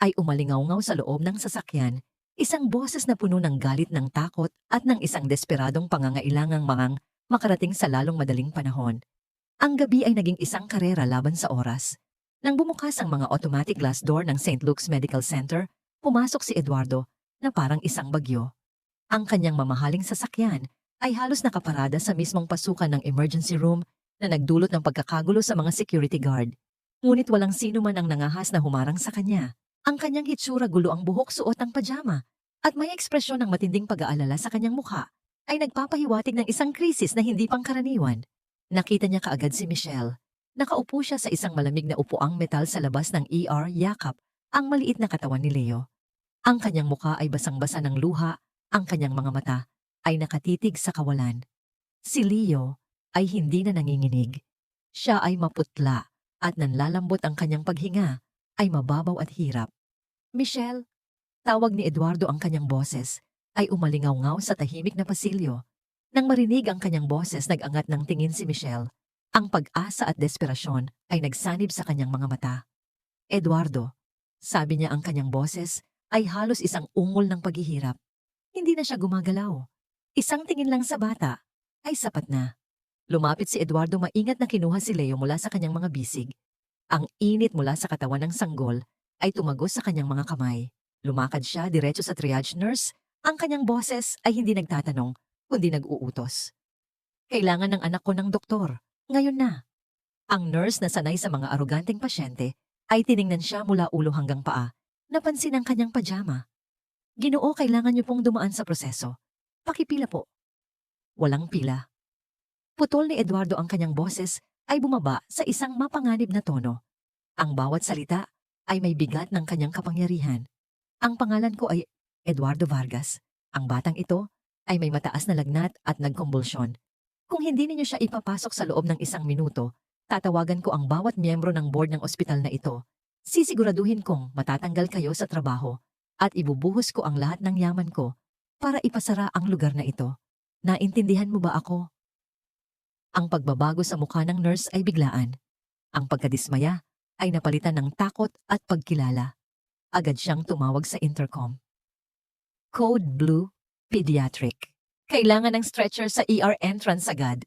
ay umalingaw-ngaw sa loob ng sasakyan, isang boses na puno ng galit, ng takot at ng isang desperadong pangangailangang makarating sa lalong madaling panahon. Ang gabi ay naging isang karera laban sa oras. Nang bumukas ang mga automatic glass door ng St. Luke's Medical Center, pumasok si Eduardo na parang isang bagyo. Ang kanyang mamahaling sasakyan ay halos nakaparada sa mismong pasukan ng emergency room na nagdulot ng pagkakagulo sa mga security guard. Ngunit walang sino man ang nangahas na humarang sa kanya. Ang kanyang hitsura, gulo ang buhok, suot ang pajama, at may ekspresyon ng matinding pag-aalala sa kanyang mukha ay nagpapahiwatig ng isang krisis na hindi pangkaraniwan. Nakita niya kaagad si Michelle. Nakaupo siya sa isang malamig na upuang metal sa labas ng ER, yakap ang maliit na katawan ni Leo. Ang kanyang mukha ay basang-basa ng luha, ang kanyang mga mata ay nakatitig sa kawalan. Si Leo ay hindi na nanginginig. Siya ay maputla at nanlalambot, ang kanyang paghinga ay mababaw at hirap. Michelle, tawag ni Eduardo, ang kanyang boses ay umalingaw-ngaw sa tahimik na pasilyo. Nang marinig ang kanyang boses, nag-angat ng tingin si Michelle. Ang pag-asa at desperasyon ay nagsanib sa kanyang mga mata. Eduardo, sabi niya, ang kanyang boses ay halos isang ungol ng paghihirap. Hindi na siya gumagalaw. Isang tingin lang sa bata ay sapat na. Lumapit si Eduardo, maingat na kinuha si Leo mula sa kanyang mga bisig. Ang init mula sa katawan ng sanggol ay tumagos sa kanyang mga kamay. Lumakad siya diretso sa triage nurse. Ang kanyang boses ay hindi nagtatanong, kundi nag-uutos. Kailangan ng anak ko ng doktor. Ngayon na. Ang nurse na sanay sa mga aroganteng pasyente ay tiningnan siya mula ulo hanggang paa. Napansin ang kanyang pajama. Ginoo, kailangan niyo pong dumaan sa proseso. Pakipila po. Walang pila. Putol ni Eduardo, ang kanyang boses ay bumaba sa isang mapanganib na tono. Ang bawat salita ay may bigat ng kanyang kapangyarihan. Ang pangalan ko ay Eduardo Vargas. Ang batang ito ay may mataas na lagnat at nagkumbulsyon. Kung hindi ninyo siya ipapasok sa loob ng 1 minuto, tatawagan ko ang bawat miyembro ng board ng ospital na ito. Sisiguraduhin kong matatanggal kayo sa trabaho at ibubuhos ko ang lahat ng yaman ko para ipasara ang lugar na ito. Naintindihan mo ba ako? Ang pagbabago sa mukha ng nurse ay biglaan. Ang pagkadismaya ay napalitan ng takot at pagkilala. Agad siyang tumawag sa intercom. Code Blue, Pediatric. Kailangan ng stretcher sa ER entrance agad.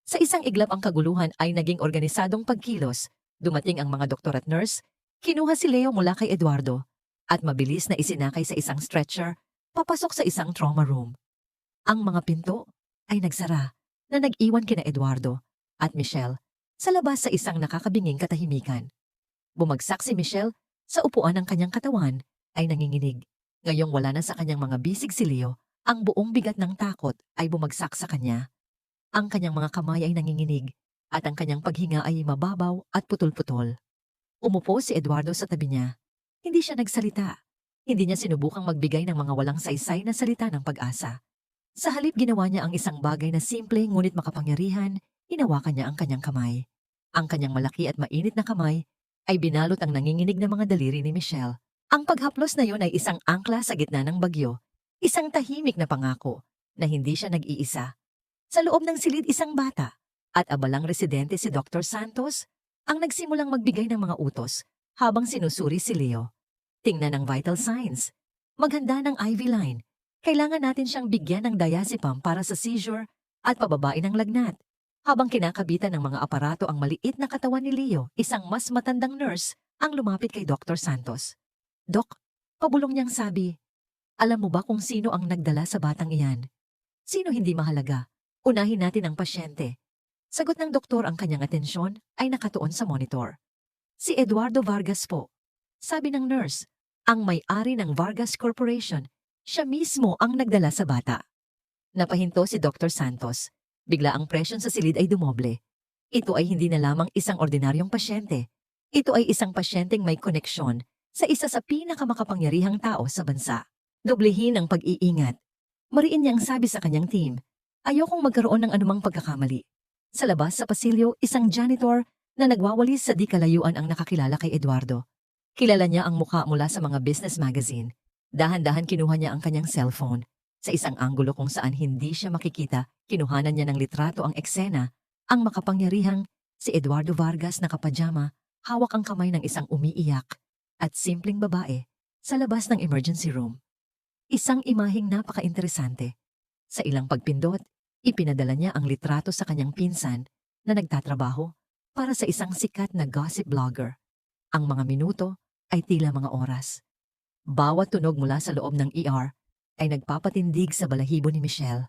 Sa isang iglap, ang kaguluhan ay naging organisadong pagkilos. Dumating ang mga doktor at nurse, kinuha si Leo mula kay Eduardo, at mabilis na isinakay sa isang stretcher, papasok sa isang trauma room. Ang mga pinto ay nagsara na nag-iwan kina Eduardo at Michelle sa labas sa isang nakakabinging katahimikan. Bumagsak si Michelle sa upuan, ng kanyang katawan ay nanginginig. Ngayong wala na sa kanyang mga bisig si Leo, ang buong bigat ng takot ay bumagsak sa kanya. Ang kanyang mga kamay ay nanginginig at ang kanyang paghinga ay mababaw at putol-putol. Umupo si Eduardo sa tabi niya. Hindi siya nagsalita. Hindi niya sinubukang magbigay ng mga walang saysay na salita ng pag-asa. Sa halip, ginawa niya ang isang bagay na simple ngunit makapangyarihan. Hinawakan niya ang kanyang kamay. Ang kanyang malaki at mainit na kamay ay binalot ang nanginginig na mga daliri ni Michelle. Ang paghaplos na yon ay isang angkla sa gitna ng bagyo. Isang tahimik na pangako na hindi siya nag-iisa. Sa loob ng silid isang bata at abalang residente si Dr. Santos ang nagsimulang magbigay ng mga utos habang sinusuri si Leo. Tingnan ang vital signs. Maghanda ng IV line. Kailangan natin siyang bigyan ng diazepam para sa seizure at pababain ng lagnat. Habang kinakabitan ng mga aparato ang maliit na katawan ni Leo, isang mas matandang nurse ang lumapit kay Dr. Santos. Dok, pabulong niyang sabi, alam mo ba kung sino ang nagdala sa batang iyan? Sino hindi mahalaga? Unahin natin ang pasyente. Sagot ng doktor, ang kanyang atensyon ay nakatuon sa monitor. Si Eduardo Vargas po. Sabi ng nurse, ang may-ari ng Vargas Corporation, siya mismo ang nagdala sa bata. Napahinto si Dr. Santos. Bigla ang presyon sa silid ay dumoble. Ito ay hindi na lamang isang ordinaryong pasyente. Ito ay isang pasyenteng may koneksyon sa isa sa pinakamakapangyarihang tao sa bansa. Doblehin ang pag-iingat. Mariin niyang sabi sa kanyang team, ayokong magkaroon ng anumang pagkakamali. Sa labas sa pasilyo, isang janitor na nagwawalis sa di kalayuan ang nakakilala kay Eduardo. Kilala niya ang mukha mula sa mga business magazine. Dahan-dahan kinuha niya ang kanyang cellphone. Sa isang anggulo kung saan hindi siya makikita, kinuhanan niya ng litrato ang eksena, ang makapangyarihang si Eduardo Vargas nakapajama, hawak ang kamay ng isang umiiyak at simpleng babae sa labas ng emergency room. Isang imaheng napaka-interesante. Sa ilang pagpindot, ipinadala niya ang litrato sa kanyang pinsan na nagtatrabaho para sa isang sikat na gossip blogger. Ang mga minuto ay tila mga oras. Bawat tunog mula sa loob ng ER ay nagpapatindig sa balahibo ni Michelle.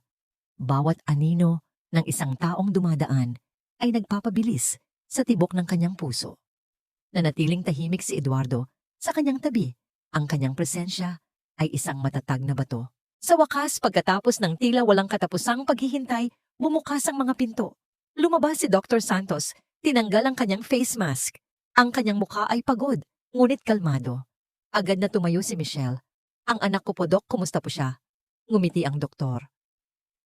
Bawat anino ng isang taong dumadaan ay nagpapabilis sa tibok ng kanyang puso. Nanatiling tahimik si Eduardo sa kanyang tabi. Ang kanyang presensya ay isang matatag na bato. Sa wakas, pagkatapos ng tila walang katapusang paghihintay, bumukas ang mga pinto. Lumabas si Dr. Santos, tinanggal ang kanyang face mask. Ang kanyang mukha ay pagod, ngunit kalmado. Agad na tumayo si Michelle. Ang anak ko po, Dok, kumusta po siya? Ngumiti ang doktor.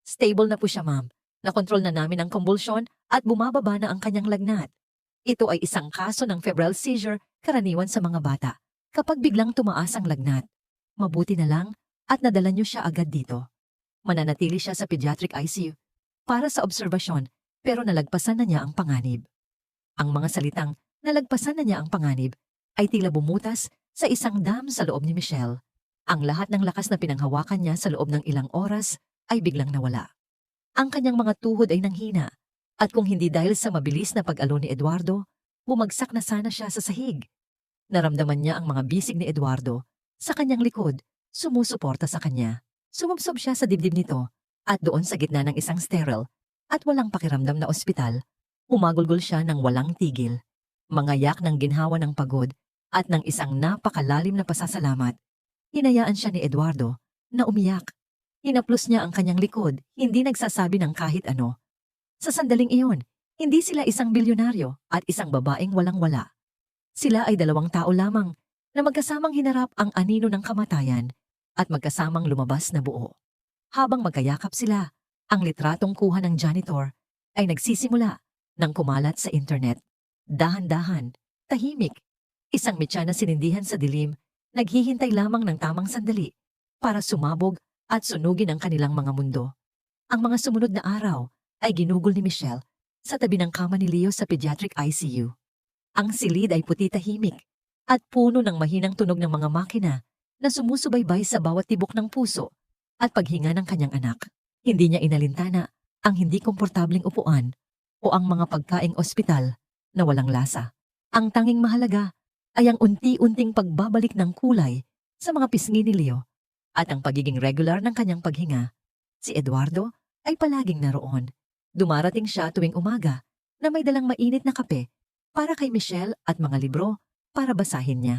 Stable na po siya, ma'am. Nakontrol na namin ang convulsion at bumababa na ang kanyang lagnat. Ito ay isang kaso ng febrile seizure karaniwan sa mga bata kapag biglang tumaas ang lagnat. Mabuti na lang at nadala niyo siya agad dito. Mananatili siya sa pediatric ICU para sa obserbasyon pero nalagpasan na niya ang panganib. Ang mga salitang nalagpasan na niya ang panganib ay tila bumutas sa isang dam sa loob ni Michelle. Ang lahat ng lakas na pinanghawakan niya sa loob ng ilang oras ay biglang nawala. Ang kanyang mga tuhod ay nanghina at kung hindi dahil sa mabilis na pag-alo ni Eduardo, bumagsak na sana siya sa sahig. Naramdaman niya ang mga bisig ni Eduardo sa kanyang likod, sumusuporta sa kanya. Sumubsob siya sa dibdib nito at doon sa gitna ng isang sterile at walang pakiramdam na ospital, umagulgol siya ng walang tigil. Mga yak ng ginhawa ng pagod at ng isang napakalalim na pasasalamat. Hinayaan siya ni Eduardo na umiyak. Hinaplos niya ang kanyang likod, hindi nagsasabi ng kahit ano. Sa sandaling iyon, hindi sila isang bilyonaryo at isang babaeng walang-wala. Sila ay dalawang tao lamang na magkasamang hinarap ang anino ng kamatayan at magkasamang lumabas na buo. Habang magkayakap sila, ang litratong kuha ng janitor ay nagsisimula ng kumalat sa internet. Dahan-dahan, tahimik, isang mitya na sinindihan sa dilim, naghihintay lamang ng tamang sandali para sumabog at sunugin ang kanilang mga mundo. Ang mga sumunod na araw ay ginugol ni Michelle sa tabi ng kama ni Leo sa pediatric ICU. Ang silid ay puti tahimik at puno ng mahinang tunog ng mga makina na sumusubaybay sa bawat tibok ng puso at paghinga ng kanyang anak. Hindi niya inalintana ang hindi komportabling upuan o ang mga pagkaing ospital na walang lasa. Ang tanging mahalaga ay ang unti-unting pagbabalik ng kulay sa mga pisngi ni Leo at ang pagiging regular ng kanyang paghinga. Si Eduardo ay palaging naroon. Dumarating siya tuwing umaga na may dalang mainit na kape para kay Michelle at mga libro para basahin niya.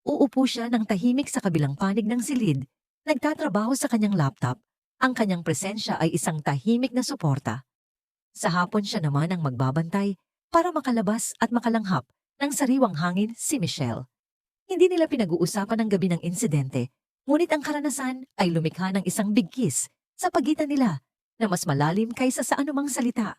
Uupo siya ng tahimik sa kabilang panig ng silid, nagtatrabaho sa kanyang laptop. Ang kanyang presensya ay isang tahimik na suporta. Sa hapon siya naman ang magbabantay para makalabas at makalanghap ng sariwang hangin si Michelle. Hindi nila pinag-uusapan ang gabi ng insidente, ngunit ang karanasan ay lumikha ng isang bigkis sa pagitan nila na mas malalim kaysa sa anumang salita.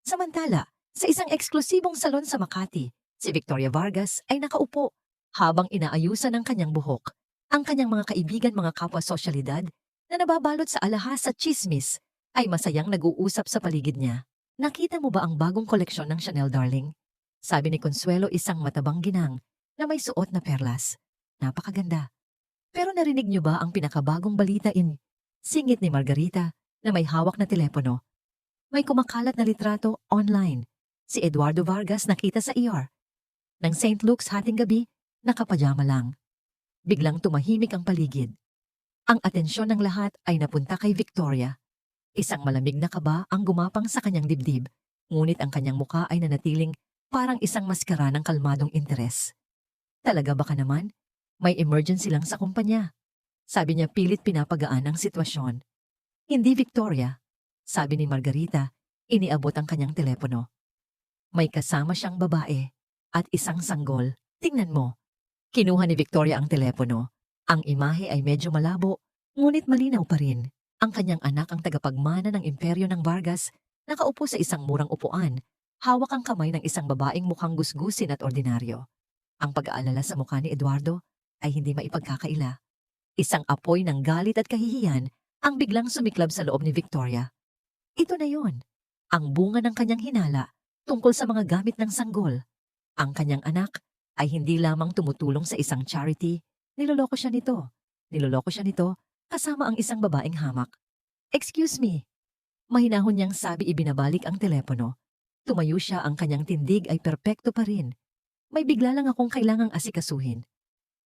Samantala, sa isang eksklusibong salon sa Makati, si Victoria Vargas ay nakaupo habang inaayusan ang kanyang buhok. Ang kanyang mga kaibigan, mga kapwa sosyalidad, na nababalot sa alahas at chismis, ay masayang nag-uusap sa paligid niya. Nakita mo ba ang bagong koleksyon ng Chanel, darling? Sabi ni Consuelo, isang matabang ginang na may suot na perlas. Napakaganda. Pero narinig niyo ba ang pinakabagong balita? Singit ni Margarita na may hawak na telepono. May kumakalat na litrato online. Si Eduardo Vargas nakita sa ER. Ng St. Luke's hating gabi, nakapajama lang. Biglang tumahimik ang paligid. Ang atensyon ng lahat ay napunta kay Victoria. Isang malamig na kaba ang gumapang sa kanyang dibdib, ngunit ang kanyang muka ay nanatiling parang isang maskara ng kalmadong interes. Talaga baka naman? May emergency lang sa kumpanya. Sabi niya pilit pinapagaan ang sitwasyon. Hindi, Victoria. Sabi ni Margarita, iniabot ang kanyang telepono. May kasama siyang babae at isang sanggol. Tingnan mo. Kinuha ni Victoria ang telepono. Ang imahe ay medyo malabo, ngunit malinaw pa rin. Ang kanyang anak ang tagapagmana ng imperyo ng Vargas, nakaupo sa isang murang upuan, hawak ang kamay ng isang babaeng mukhang gusgusin at ordinaryo. Ang pag-aalala sa mukha ni Eduardo ay hindi maipagkakaila. Isang apoy ng galit at kahihiyan ang biglang sumiklab sa loob ni Victoria. Ito na yon, ang bunga ng kanyang hinala tungkol sa mga gamit ng sanggol. Ang kanyang anak ay hindi lamang tumutulong sa isang charity, niloloko siya nito kasama ang isang babaeng hamak. Excuse me. Mahinahon niyang sabi, ibinabalik ang telepono. Tumayo siya, ang kanyang tindig ay perpekto pa rin. May bigla lang akong kailangang asikasuhin.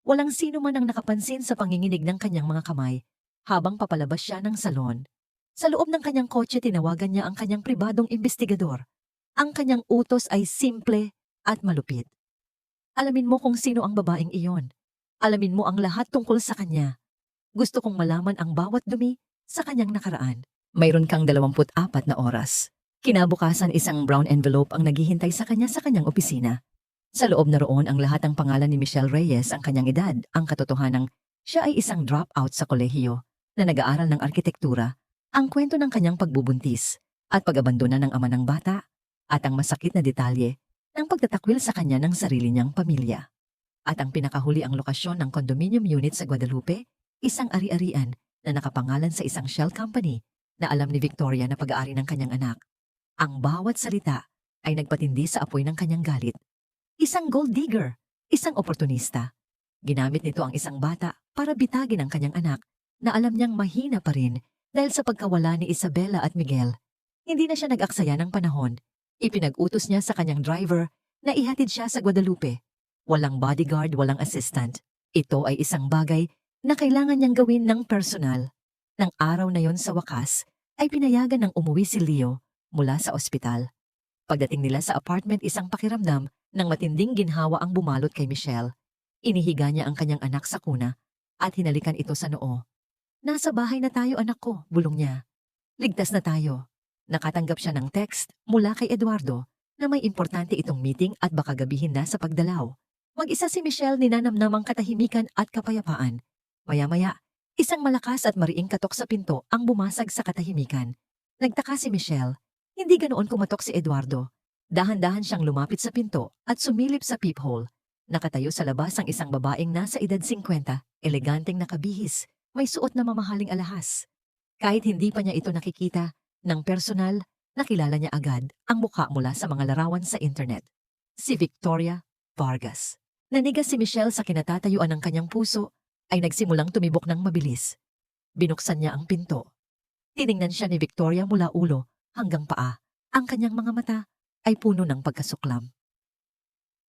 Walang sino man ang nakapansin sa panginginig ng kanyang mga kamay habang papalabas siya ng salon. Sa loob ng kanyang kotse, tinawagan niya ang kanyang pribadong investigador. Ang kanyang utos ay simple at malupit. Alamin mo kung sino ang babaeng iyon. Alamin mo ang lahat tungkol sa kanya. Gusto kong malaman ang bawat dumi sa kanyang nakaraan. Mayroon kang 24 na oras. Kinabukasan, isang brown envelope ang naghihintay sa kanyang opisina. Sa loob na roon ang lahat ng pangalan ni Michelle Reyes, ang kanyang edad, ang katotohanang siya ay isang dropout sa kolehiyo na nag-aaral ng arkitektura, ang kwento ng kanyang pagbubuntis at pag-abandona ng ama ng bata, at ang masakit na detalye ng pagtatakwil sa kanya ng sarili niyang pamilya. At ang pinakahuli, ang lokasyon ng condominium unit sa Guadalupe, isang ari-arian na nakapangalan sa isang shell company na alam ni Victoria na pag-aari ng kanyang anak. Ang bawat salita ay nagpatindi sa apoy ng kanyang galit. Isang gold digger, isang oportunista. Ginamit nito ang isang bata para bitagin ang kanyang anak na alam niyang mahina pa rin dahil sa pagkawala ni Isabela at Miguel. Hindi na siya nag-aksaya ng panahon. Ipinag-utos niya sa kanyang driver na ihatid siya sa Guadalupe. Walang bodyguard, walang assistant. Ito ay isang bagay na kailangan niyang gawin ng personal. Nang araw na yon, sa wakas, ay pinayagan ng umuwi si Leo mula sa ospital. Pagdating nila sa apartment, isang pakiramdam ng matinding ginhawa ang bumalot kay Michelle. Inihiga niya ang kanyang anak sa kuna at hinalikan ito sa noo. Nasa bahay na tayo, anak ko, bulong niya. Ligtas na tayo. Nakatanggap siya ng text mula kay Eduardo na may importante itong meeting at baka gabihin na sa pagdalaw. Mag-isa si Michelle, ninanamnamang katahimikan at kapayapaan. Maya-maya, isang malakas at mariing katok sa pinto ang bumasag sa katahimikan. Nagtaka si Michelle. Hindi ganoon kumatok si Eduardo. Dahan-dahan siyang lumapit sa pinto at sumilip sa peephole. Nakatayo sa labas ang isang babaeng nasa edad 50, eleganteng nakabihis, may suot na mamahaling alahas. Kahit hindi pa niya ito nakikita, ng personal, nakilala niya agad ang mukha mula sa mga larawan sa internet. Si Victoria Vargas. Nanigas si Michelle sa kinatatayuan ng kanyang puso, ay nagsimulang tumibok ng mabilis. Binuksan niya ang pinto. Tiningnan siya ni Victoria mula ulo hanggang paa. Ang kanyang mga mata ay puno ng pagkasuklam.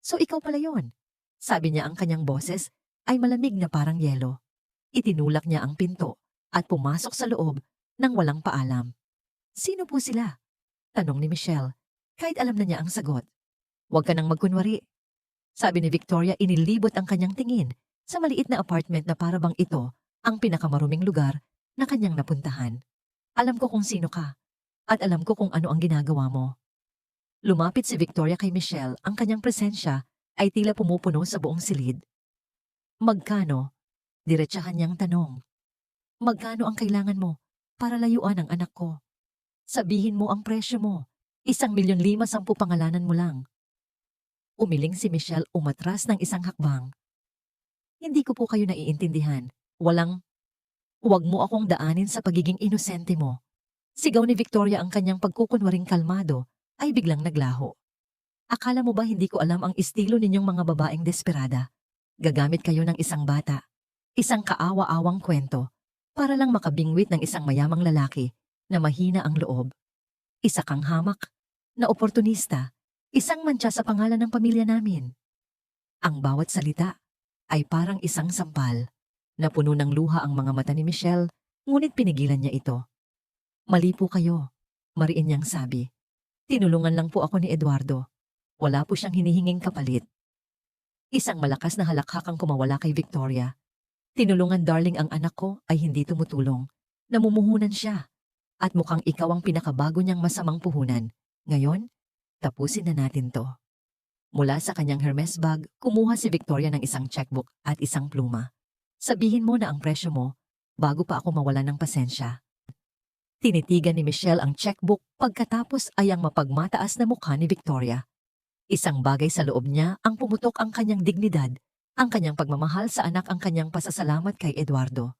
So ikaw pala yon, sabi niya, ang kanyang boses ay malamig na parang yelo. Itinulak niya ang pinto at pumasok sa loob nang walang paalam. Sino po sila? Tanong ni Michelle, kahit alam na niya ang sagot. Huwag ka nang magkunwari. Sabi ni Victoria, inilibot ang kanyang tingin sa maliit na apartment na parabang ito ang pinakamaruming lugar na kanyang napuntahan. Alam ko kung sino ka at alam ko kung ano ang ginagawa mo. Lumapit si Victoria kay Michelle, ang kanyang presensya ay tila pumupuno sa buong silid. Magkano? Diretsahan niyang tanong. Magkano ang kailangan mo para layuan ang anak ko? Sabihin mo ang presyo mo. 1,500,000 pangalanan mo lang. Umiling si Michelle, umatras ng isang hakbang. Hindi ko po kayo naiintindihan. Walang Huwag mo akong daanin sa pagiging inosente mo. Sigaw ni Victoria ang kanyang pagkukunwaring kalmado ay biglang naglaho. Akala mo ba hindi ko alam ang estilo ninyong mga babaeng desperada? Gagamit kayo ng isang bata, isang kaawa-awang kwento, para lang makabingwit ng isang mayamang lalaki na mahina ang loob. Isa kang hamak, na oportunista, isang mantsa sa pangalan ng pamilya namin. Ang bawat salita ay parang isang sampal. Napuno ng luha ang mga mata ni Michelle, ngunit pinigilan niya ito. Mali po kayo, mariin niyang sabi. Tinulungan lang po ako ni Eduardo. Wala po siyang hinihinging kapalit. Isang malakas na halakhak ang kumawala kay Victoria. Tinulungan darling ang anak ko ay hindi tumutulong. Namumuhunan siya. At mukhang ikaw ang pinakabago niyang masamang puhunan. Ngayon, tapusin na natin to. Mula sa kanyang Hermes bag, kumuha si Victoria ng isang checkbook at isang pluma. Sabihin mo na ang presyo mo, bago pa ako mawala ng pasensya. Tinitigan ni Michelle ang checkbook pagkatapos ay ang mapagmataas na mukha ni Victoria. Isang bagay sa loob niya ang pumutok ang kanyang dignidad, ang kanyang pagmamahal sa anak, ang kanyang pasasalamat kay Eduardo.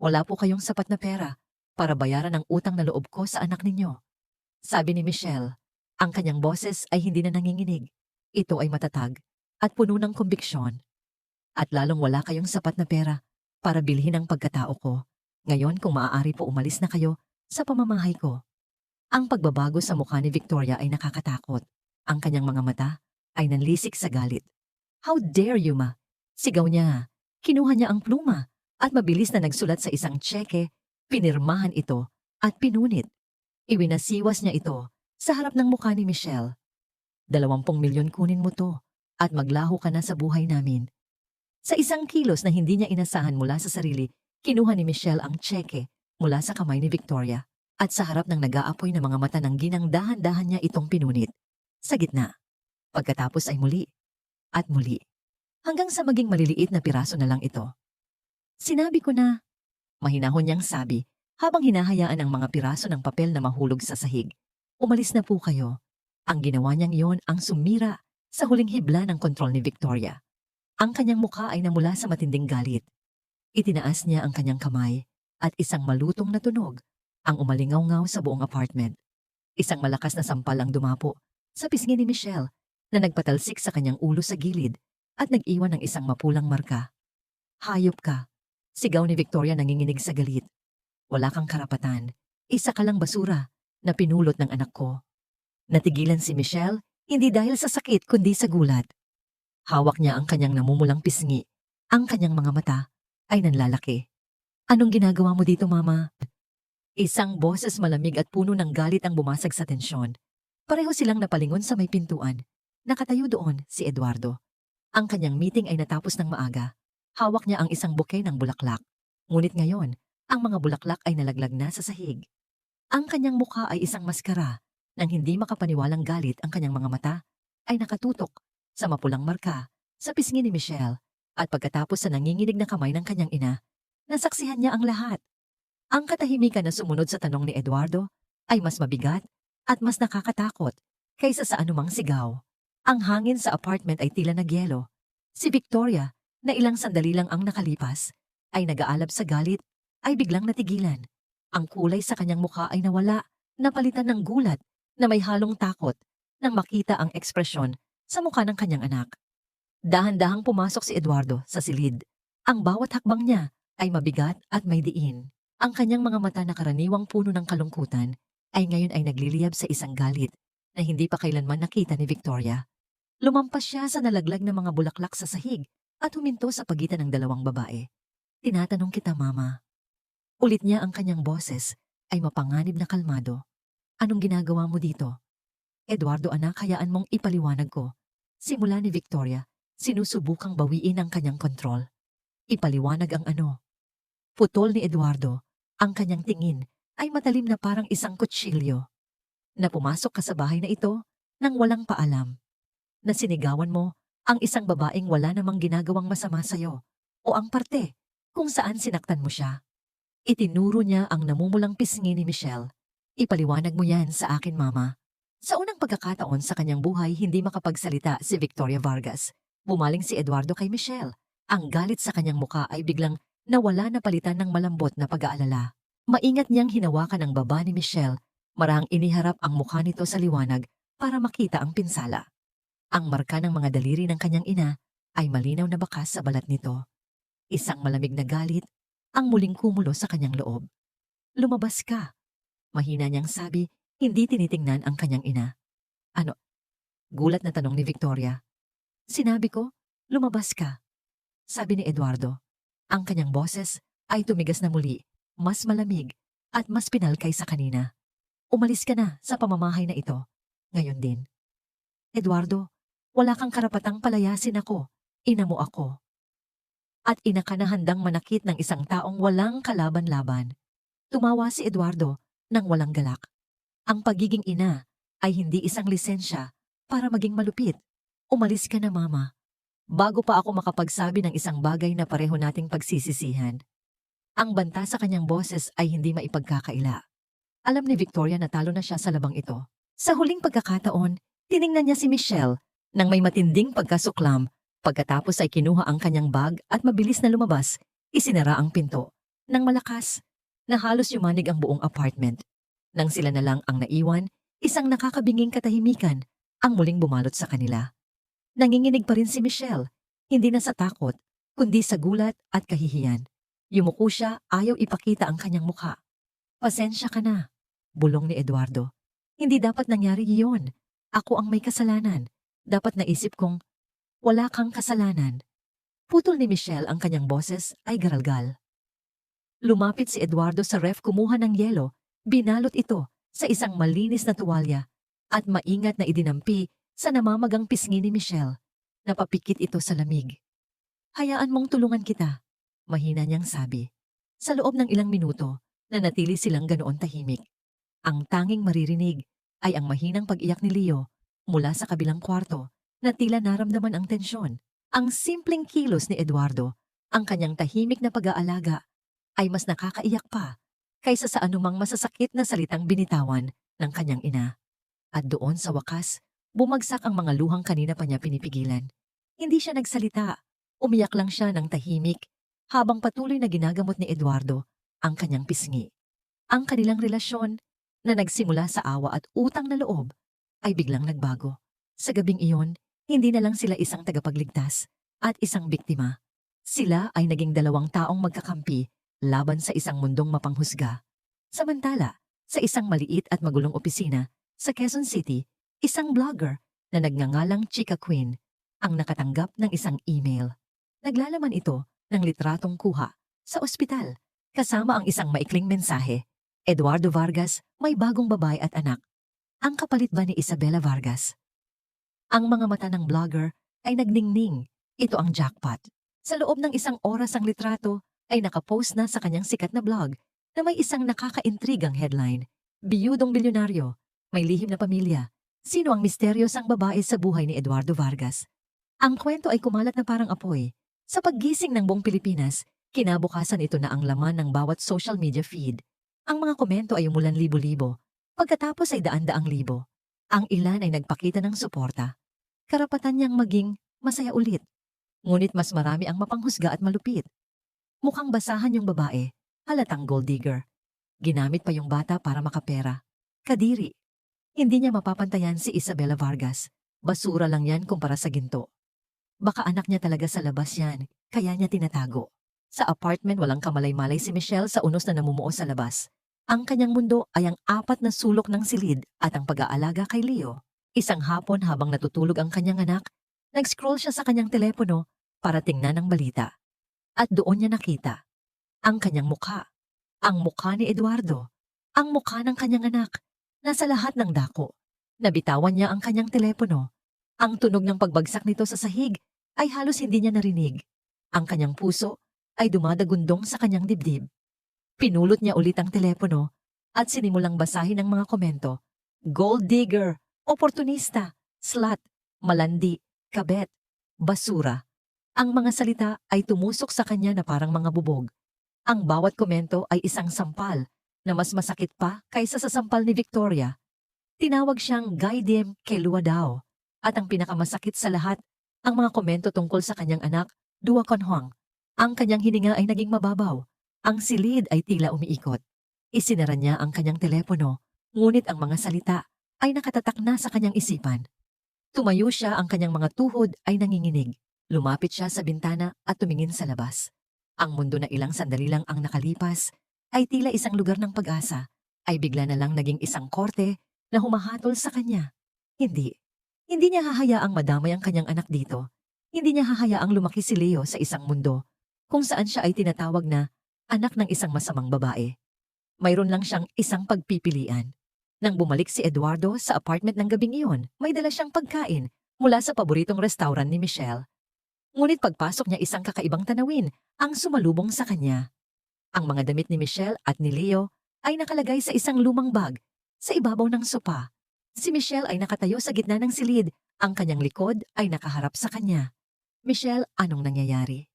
Wala po kayong sapat na pera para bayaran ang utang na loob ko sa anak ninyo. Sabi ni Michelle, ang kanyang boses ay hindi na nanginginig. Ito ay matatag at puno ng kumbiksyon. At lalong wala kayong sapat na pera para bilhin ang pagkatao ko. Ngayon kung maaari po umalis na kayo sa pamamahay ko. Ang pagbabago sa mukha ni Victoria ay nakakatakot. Ang kanyang mga mata ay nanlisik sa galit. How dare you, ma? Sigaw niya. Kinuha niya ang pluma at mabilis na nagsulat sa isang tseke, pinirmahan ito at pinunit. Iwinasiwas niya ito sa harap ng mukha ni Michelle. 20 milyon kunin mo to at maglaho ka na sa buhay namin. Sa isang kilos na hindi niya inasahan mula sa sarili, kinuha ni Michelle ang tseke mula sa kamay ni Victoria at sa harap ng nag-aapoy na mga mata ng ginang dahan-dahan niya itong pinunit. Sa gitna. Pagkatapos ay muli. At muli. Hanggang sa maging maliliit na piraso na lang ito. Sinabi ko na, mahinahon niyang sabi habang hinahayaan ang mga piraso ng papel na mahulog sa sahig. Umalis na po kayo. Ang ginawa niyang iyon ang sumira sa huling hibla ng kontrol ni Victoria. Ang kanyang mukha ay namula sa matinding galit. Itinaas niya ang kanyang kamay at isang malutong na tunog ang umalingaw-ngaw sa buong apartment. Isang malakas na sampal ang dumapo sa pisngi ni Michelle na nagpatalsik sa kanyang ulo sa gilid at nag-iwan ng isang mapulang marka. Hayop ka, sigaw ni Victoria nanginginig sa galit. Wala kang karapatan, isa ka lang basura na pinulot ng anak ko. Natigilan si Michelle, hindi dahil sa sakit kundi sa gulat. Hawak niya ang kanyang namumulang pisngi, ang kanyang mga mata ay nanlalaki. Anong ginagawa mo dito, mama? Isang boses malamig at puno ng galit ang bumasag sa tensyon. Pareho silang napalingon sa may pintuan. Nakatayo doon si Eduardo. Ang kanyang meeting ay natapos ng maaga. Hawak niya ang isang bouquet ng bulaklak. Ngunit ngayon, ang mga bulaklak ay nalaglag na sa sahig. Ang kanyang mukha ay isang maskara. Nang hindi makapaniwalang galit ang kanyang mga mata, ay nakatutok sa mapulang marka sa pisngi ni Michelle. At pagkatapos sa nanginginig na kamay ng kanyang ina, nasaksihan niya ang lahat. Ang katahimikan na sumunod sa tanong ni Eduardo ay mas mabigat at mas nakakatakot kaysa sa anumang sigaw. Ang hangin sa apartment ay tila nagyelo. Si Victoria, na ilang sandali lang ang nakalipas, ay nag-aalab sa galit, ay biglang natigilan. Ang kulay sa kanyang mukha ay nawala, napalitan ng gulat na may halong takot nang makita ang ekspresyon sa mukha ng kanyang anak. Dahan-dahang pumasok si Eduardo sa silid. Ang bawat hakbang niya ay mabigat at may diin. Ang kanyang mga mata na karaniwang puno ng kalungkutan ay ngayon ay nagliliyab sa isang galit na hindi pa kailanman nakita ni Victoria. Lumampas siya sa nalaglag na mga bulaklak sa sahig at huminto sa pagitan ng dalawang babae. Tinatanong kita, mama. Ulit niya ang kanyang boses ay mapanganib na kalmado. Anong ginagawa mo dito? Eduardo, anak, hayaan mong ipaliwanag ko. Simula ni Victoria, sinusubukang bawiin ang kanyang kontrol. Ipaliwanag ang ano. Putol ni Eduardo, ang kanyang tingin ay matalim na parang isang kutsilyo. Na pumasok ka sa bahay na ito nang walang paalam. Na sinigawan mo ang isang babaeng wala namang ginagawang masama sa'yo o ang parte kung saan sinaktan mo siya. Itinuro niya ang namumulang pisngi ni Michelle. Ipaliwanag mo yan sa akin, mama. Sa unang pagkakataon sa kanyang buhay, hindi makapagsalita si Victoria Vargas. Bumaling si Eduardo kay Michelle. Ang galit sa kanyang muka ay biglang na wala na palitan ng malambot na pag-aalala. Maingat niyang hinawakan ang baba ni Michelle, marahang iniharap ang mukha nito sa liwanag para makita ang pinsala. Ang marka ng mga daliri ng kanyang ina ay malinaw na bakas sa balat nito. Isang malamig na galit ang muling kumulo sa kanyang loob. "Lumabas ka," mahina niyang sabi, hindi tinitingnan ang kanyang ina. "Ano?" gulat na tanong ni Victoria. "Sinabi ko, lumabas ka," sabi ni Eduardo. Ang kanyang boses ay tumigas na muli, mas malamig at mas pinal kaysa kanina. "Umalis ka na sa pamamahay na ito. Ngayon din." "Eduardo, wala kang karapatang palayasin ako. Ina mo ako." At ina ka na handang manakit ng isang taong walang kalaban-laban. Tumawa si Eduardo nang walang galak. Ang pagiging ina ay hindi isang lisensya para maging malupit. "Umalis ka na, Mama, bago pa ako makapagsabi ng isang bagay na pareho nating pagsisisihan." Ang banta sa kanyang boses ay hindi maipagkakaila. Alam ni Victoria na talo na siya sa labang ito. Sa huling pagkakataon, tiningnan niya si Michelle nang may matinding pagkasuklam. Pagkatapos ay kinuha ang kanyang bag at mabilis na lumabas, isinara ang pinto. Nang malakas, na halos yumanig ang buong apartment. Nang sila na lang ang naiwan, isang nakakabinging katahimikan ang muling bumalot sa kanila. Nanginginig pa rin si Michelle, hindi na sa takot, kundi sa gulat at kahihiyan. Yumuko siya, ayaw ipakita ang kanyang mukha. "Pasensya ka na," bulong ni Eduardo. "Hindi dapat nangyari iyon. Ako ang may kasalanan. Dapat naisip kong wala kang kasalanan." Putol ni Michelle ang kanyang boses ay garalgal. Lumapit si Eduardo sa ref, kumuha ng yelo, binalot ito sa isang malinis na tuwalya at maingat na idinampi sa namamagang pisngi ni Michelle. Napapikit ito sa lamig. "Hayaan mong tulungan kita," mahina niyang sabi. Sa loob ng ilang minuto, nanatili silang ganoon tahimik. Ang tanging maririnig ay ang mahinang pag-iyak ni Leo mula sa kabilang kwarto na tila naramdaman ang tensyon. Ang simpleng kilos ni Eduardo, ang kanyang tahimik na pag-aalaga, ay mas nakakaiyak pa kaysa sa anumang masasakit na salitang binitawan ng kanyang ina. At doon sa wakas, bumagsak ang mga luhang kanina pa niya pinipigilan. Hindi siya nagsalita, umiyak lang siya ng tahimik habang patuloy na ginagamot ni Eduardo ang kanyang pisngi. Ang kanilang relasyon na nagsimula sa awa at utang na loob ay biglang nagbago. Sa gabing iyon, hindi na lang sila isang tagapagligtas at isang biktima. Sila ay naging dalawang taong magkakampi laban sa isang mundong mapanghusga. Samantala, sa isang maliit at magulong opisina sa Quezon City, isang blogger na nagngangalang Chika Queen ang nakatanggap ng isang email. Naglalaman ito ng litratong kuha sa ospital kasama ang isang maikling mensahe. "Eduardo Vargas, may bagong babae at anak. Ang kapalit ba ni Isabela Vargas?" Ang mga mata ng blogger ay nagningning. Ito ang jackpot. Sa loob ng isang oras ang litrato ay nakapost na sa kanyang sikat na blog na may isang nakakaintrigang headline. "Biyudong bilyonaryo, may lihim na pamilya. Sino ang misteryosang babae sa buhay ni Eduardo Vargas?" Ang kwento ay kumalat na parang apoy. Sa paggising ng buong Pilipinas, kinabukasan ito na ang laman ng bawat social media feed. Ang mga komento ay umulan libo-libo. Pagkatapos ay daan-daang libo. Ang ilan ay nagpakita ng suporta. Karapatan niyang maging masaya ulit. Ngunit mas marami ang mapanghusga at malupit. Mukhang basahan yung babae, halatang gold digger. Ginamit pa yung bata para makapera. Kadiri. Hindi niya mapapantayan si Isabela Vargas. Basura lang yan kumpara sa ginto. Baka anak niya talaga sa labas yan, kaya niya tinatago. Sa apartment walang kamalay-malay si Michelle sa unos na namumuo sa labas. Ang kanyang mundo ay ang apat na sulok ng silid at ang pag-aalaga kay Leo. Isang hapon habang natutulog ang kanyang anak, nag-scroll siya sa kanyang telepono para tingnan ang balita. At doon niya nakita ang kanyang mukha. Ang mukha ni Eduardo. Ang mukha ng kanyang anak. Nasa lahat ng dako. Nabitawan niya ang kanyang telepono. Ang tunog ng pagbagsak nito sa sahig ay halos hindi niya narinig. Ang kanyang puso ay dumadagundong sa kanyang dibdib. Pinulot niya ulit ang telepono at sinimulang basahin ang mga komento. Gold digger, oportunista, slut, malandi, kabet, basura. Ang mga salita ay tumusok sa kanya na parang mga bubog. Ang bawat komento ay isang sampal na mas masakit pa kaysa sa sampal ni Victoria. Tinawag siyang Gaidem Kelua daw. At ang pinakamasakit sa lahat, ang mga komento tungkol sa kanyang anak, Dua Conhuang. Ang kanyang hininga ay naging mababaw. Ang silid ay tila umiikot. Isinara niya ang kanyang telepono, ngunit ang mga salita ay nakatatak na sa kanyang isipan. Tumayo siya, ang kanyang mga tuhod ay nanginginig. Lumapit siya sa bintana at tumingin sa labas. Ang mundo na ilang sandali lang ang nakalipas ay tila isang lugar ng pag-asa, ay bigla na lang naging isang korte na humahatol sa kanya. Hindi. Hindi niya hahayaang madamay ang kanyang anak dito. Hindi niya hahayaang lumaki si Leo sa isang mundo kung saan siya ay tinatawag na anak ng isang masamang babae. Mayroon lang siyang isang pagpipilian. Nang bumalik si Eduardo sa apartment ng gabing iyon, may dala siyang pagkain mula sa paboritong restaurant ni Michelle. Ngunit pagpasok niya, isang kakaibang tanawin ang sumalubong sa kanya. Ang mga damit ni Michelle at ni Leo ay nakalagay sa isang lumang bag sa ibabaw ng sopa. Si Michelle ay nakatayo sa gitna ng silid, ang kanyang likod ay nakaharap sa kanya. "Michelle, anong nangyayari?"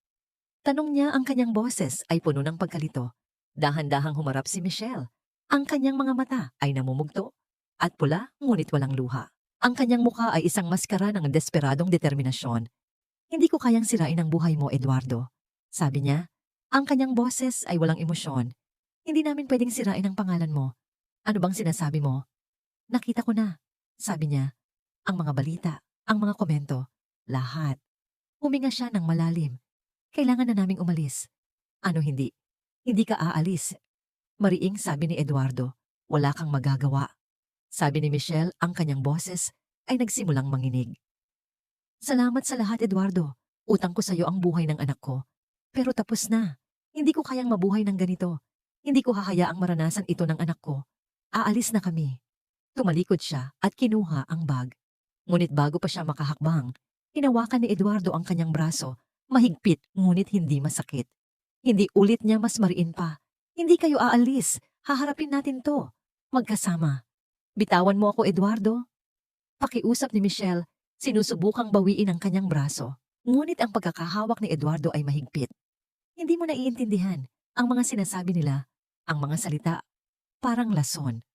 Tanong niya, ang kanyang boses ay puno ng pagkalito. Dahan-dahang humarap si Michelle. Ang kanyang mga mata ay namumugto at pula, ngunit walang luha. Ang kanyang mukha ay isang maskara ng desperadong determinasyon. "Hindi ko kayang sirain ang buhay mo, Eduardo," sabi niya. Ang kanyang boses ay walang emosyon. "Hindi namin pwedeng sirain ang pangalan mo. Ano bang sinasabi mo?" "Nakita ko na," sabi niya. "Ang mga balita, ang mga komento, lahat." Huminga siya ng malalim. "Kailangan na naming umalis." "Ano hindi? Hindi ka aalis." Mariing sabi ni Eduardo. "Wala kang magagawa." Sabi ni Michelle, ang kanyang boses ay nagsimulang manginig. "Salamat sa lahat, Eduardo. Utang ko sa iyo ang buhay ng anak ko. Pero tapos na. Hindi ko kayang mabuhay ng ganito. Hindi ko hahayaang maranasan ito ng anak ko. Aalis na kami." Tumalikod siya at kinuha ang bag. Ngunit bago pa siya makahakbang, hinawakan ni Eduardo ang kanyang braso, mahigpit ngunit hindi masakit. Hindi ulit niya, mas mariin pa. "Hindi kayo aalis. Haharapin natin to. Magkasama. Bitawan mo ako, Eduardo." Pakiusap ni Michelle, sinusubukang bawiin ang kanyang braso. Ngunit ang pagkakahawak ni Eduardo ay mahigpit. "Hindi mo naiintindihan ang mga sinasabi nila, ang mga salita. Parang lason."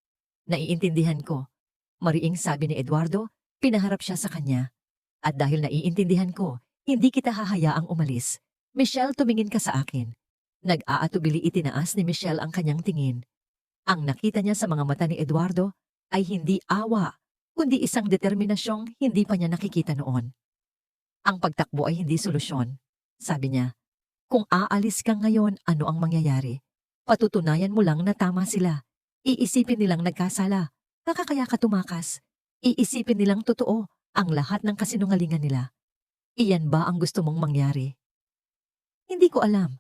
"Naiintindihan ko." Mariing sabi ni Eduardo, pinaharap siya sa kanya. "At dahil naiintindihan ko, hindi kita hahayaang umalis. Michelle, tumingin ka sa akin." Nag-aatubili, itinaas ni Michelle ang kanyang tingin. Ang nakita niya sa mga mata ni Eduardo ay hindi awa, kundi isang determinasyong hindi pa niya nakikita noon. "Ang pagtakbo ay hindi solusyon," sabi niya. "Kung aalis ka ngayon, ano ang mangyayari? Patutunayan mo lang na tama sila. Iisipin nilang nagkasala. Nakakaya ka tumakas. Iisipin nilang totoo ang lahat ng kasinungalingan nila. Iyan ba ang gusto mong mangyari?" "Hindi ko alam."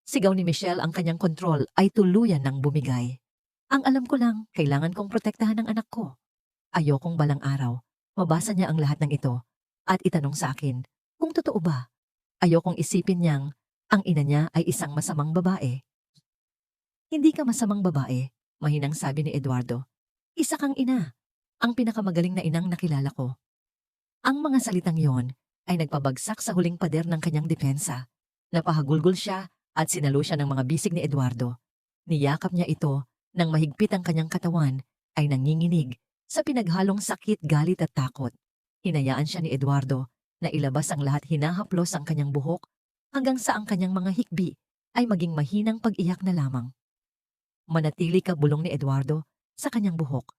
Sigaw ni Michelle, ang kanyang kontrol ay tuluyan ng bumigay. "Ang alam ko lang, kailangan kong protektahan ang anak ko." Ayokong balang araw mabasa niya ang lahat ng ito at itanong sa akin kung totoo ba. Ayokong isipin niyang ang ina niya ay isang masamang babae. "Hindi ka masamang babae," mahinang sabi ni Eduardo. "Isa kang ina, ang pinakamagaling na inang nakilala ko." Ang mga salitang yon ay nagpabagsak sa huling pader ng kanyang depensa. Napahagulgol siya at sinalo siya ng mga bisig ni Eduardo. Niyakap niya ito nang mahigpit ang kanyang katawan ay nanginginig sa pinaghalong sakit, galit at takot. Hinayaan siya ni Eduardo na ilabas ang lahat, hinahaplos ang kanyang buhok hanggang sa ang kanyang mga hikbi ay maging mahinang pag-iyak na lamang. "Manatili ka," bulong ni Eduardo sa kanyang buhok.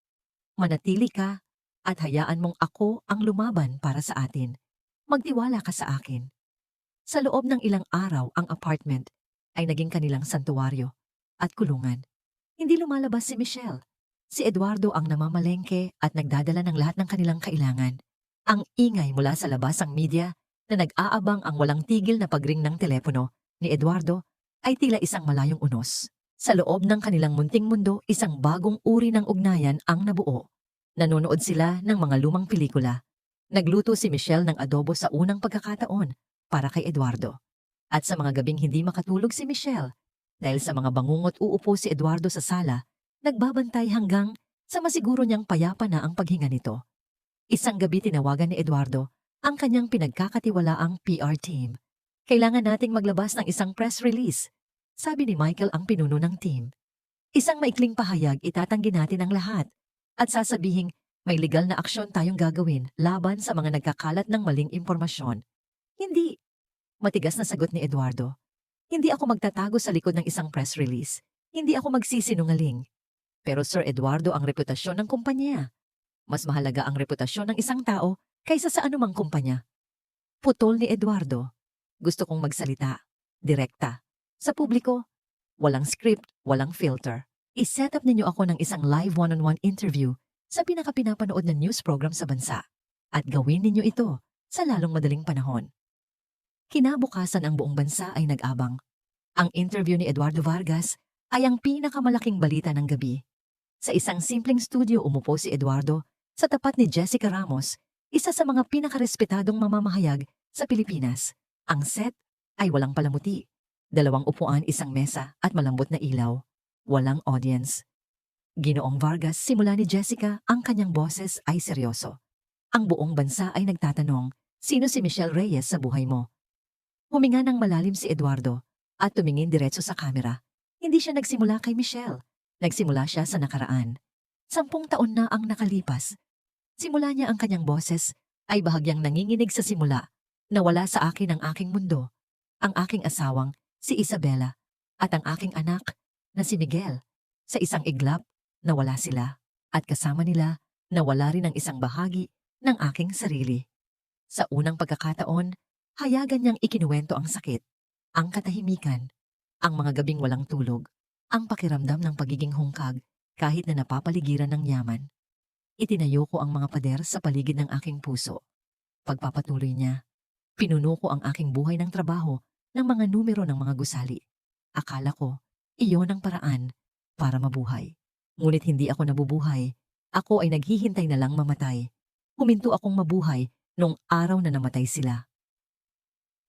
"Manatili ka at hayaan mong ako ang lumaban para sa atin. Magtiwala ka sa akin." Sa loob ng ilang araw, ang apartment ay naging kanilang santuwaryo at kulungan. Hindi lumalabas si Michelle. Si Eduardo ang namamalengke at nagdadala ng lahat ng kanilang kailangan. Ang ingay mula sa labas, ang media na nag-aabang, ang walang tigil na pagring ng telepono ni Eduardo ay tila isang malayong unos. Sa loob ng kanilang munting mundo, isang bagong uri ng ugnayan ang nabuo. Nanonood sila ng mga lumang pelikula. Nagluto si Michelle ng adobo sa unang pagkakataon para kay Eduardo. At sa mga gabing hindi makatulog si Michelle, dahil sa mga bangungot, uupo si Eduardo sa sala, nagbabantay hanggang sa masiguro niyang payapa na ang paghinga nito. Isang gabi tinawagan ni Eduardo ang kanyang pinagkakatiwalaang PR team. "Kailangan nating maglabas ng isang press release," sabi ni Michael, ang pinuno ng team. "Isang maikling pahayag, itatanggi natin ang lahat at sasabihing may legal na aksyon tayong gagawin laban sa mga nagkakalat ng maling impormasyon." "Hindi," matigas na sagot ni Eduardo. Hindi ako magtatago sa likod ng isang press release. Hindi ako magsisinungaling. Pero Sir Eduardo, ang reputasyon ng kumpanya. Mas mahalaga ang reputasyon ng isang tao kaysa sa anumang kumpanya. Putol ni Eduardo. Gusto kong magsalita. Direkta. Sa publiko. Walang script, walang filter. I-set up ninyo ako ng isang live one-on-one interview sa pinakapinapanood na news program sa bansa. At gawin ninyo ito sa lalong madaling panahon. Kinabukasan ang buong bansa ay nag-abang. Ang interview ni Eduardo Vargas ay ang pinakamalaking balita ng gabi. Sa isang simpleng studio umupo si Eduardo sa tapat ni Jessica Ramos, isa sa mga pinakarespetadong mamamahayag sa Pilipinas. Ang set ay walang palamuti. 2 upuan, isang mesa at malambot na ilaw. Walang audience. Ginoong Vargas, simula ni Jessica, ang kanyang boses ay seryoso. Ang buong bansa ay nagtatanong, sino si Michelle Reyes sa buhay mo? Huminga ng malalim si Eduardo at tumingin diretso sa kamera. Hindi siya nagsimula kay Michelle. Nagsimula siya sa nakaraan. 10 taon na ang nakalipas. Simula niya ang kanyang boses ay bahagyang nanginginig sa simula. Nawala sa akin ang aking mundo, ang aking asawang, si Isabela, at ang aking anak, na si Miguel. Sa isang iglap, nawala sila, at kasama nila, nawala rin ang isang bahagi ng aking sarili. Sa unang pagkakataon, hayagan niyang ikinuwento ang sakit, ang katahimikan, ang mga gabing walang tulog, ang pakiramdam ng pagiging hungkag kahit na napapaligiran ng yaman. Itinayo ko ang mga pader sa paligid ng aking puso. Pagpapatuloy niya, pinuno ko ang aking buhay ng trabaho ng mga numero ng mga gusali. Akala ko, iyon ang paraan para mabuhay. Ngunit hindi ako nabubuhay. Ako ay naghihintay na lang mamatay. Huminto akong mabuhay nung araw na namatay sila.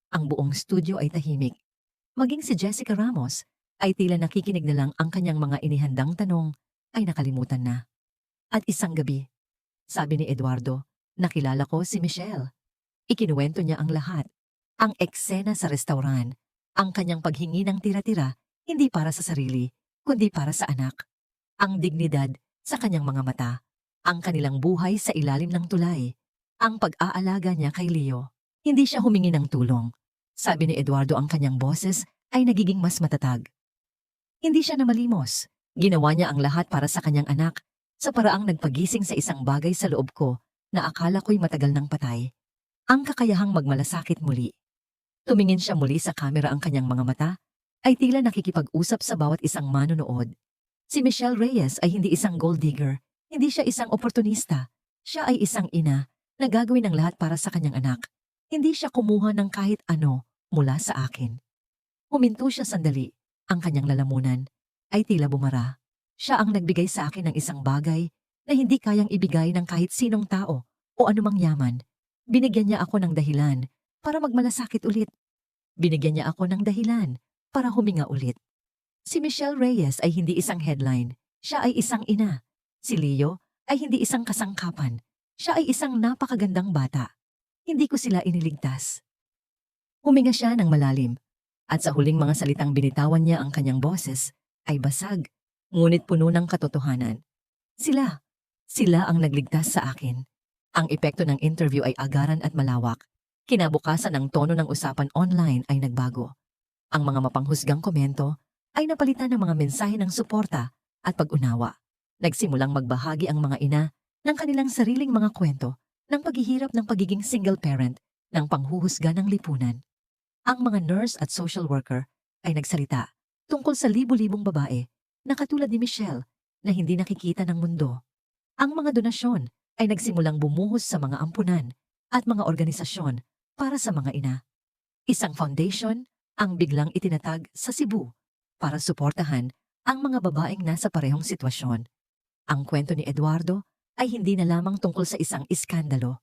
Ang buong studio ay tahimik. Maging si Jessica Ramos ay tila nakikinig na lang, ang kanyang mga inihandang tanong ay nakalimutan na. At isang gabi, sabi ni Eduardo, nakilala ko si Michelle. Ikinuwento niya ang lahat. Ang eksena sa restauran, ang kanyang paghingi ng tira-tira, hindi para sa sarili, kundi para sa anak. Ang dignidad sa kanyang mga mata, ang kanilang buhay sa ilalim ng tulay, ang pag-aalaga niya kay Leo. Hindi siya humingi ng tulong. Sabi ni Eduardo, ang kanyang boses ay nagiging mas matatag. Hindi siya namalimos. Ginawa niya ang lahat para sa kanyang anak, sa paraang nagpagising sa isang bagay sa loob ko na akala ko'y matagal nang patay. Ang kakayahang magmalasakit muli. Tumingin siya muli sa kamera, ang kanyang mga mata ay tila nakikipag-usap sa bawat isang manonood. Si Michelle Reyes ay hindi isang gold digger, hindi siya isang oportunista. Siya ay isang ina na gagawin ang lahat para sa kanyang anak. Hindi siya kumuha ng kahit ano mula sa akin. Huminto siya sandali, ang kanyang lalamunan ay tila bumara. Siya ang nagbigay sa akin ng isang bagay na hindi kayang ibigay ng kahit sinong tao o anumang yaman. Binigyan niya ako ng dahilan para magmalasakit ulit. Binigyan niya ako ng dahilan para huminga ulit. Si Michelle Reyes ay hindi isang headline. Siya ay isang ina. Si Leo ay hindi isang kasangkapan. Siya ay isang napakagandang bata. Hindi ko sila iniligtas. Huminga siya ng malalim. At sa huling mga salitang binitawan niya, ang kanyang boses ay basag, ngunit puno ng katotohanan. Sila ang nagligtas sa akin. Ang epekto ng interview ay agaran at malawak. Kinabukasan, ang tono ng usapan online ay nagbago. Ang mga mapanghusgang komento ay napalitan ng mga mensahe ng suporta at pag-unawa. Nagsimulang magbahagi ang mga ina ng kanilang sariling mga kwento ng paghihirap ng pagiging single parent, ng panghuhusga ng lipunan. Ang mga nurse at social worker ay nagsalita tungkol sa libu-libong babae na katulad ni Michelle na hindi nakikita ng mundo. Ang mga donasyon ay nagsimulang bumuhos sa mga ampunan at mga organisasyon para sa mga ina. Isang foundation ang biglang itinatag sa Cebu para suportahan ang mga babaeng nasa parehong sitwasyon. Ang kwento ni Eduardo ay hindi na lamang tungkol sa isang iskandalo.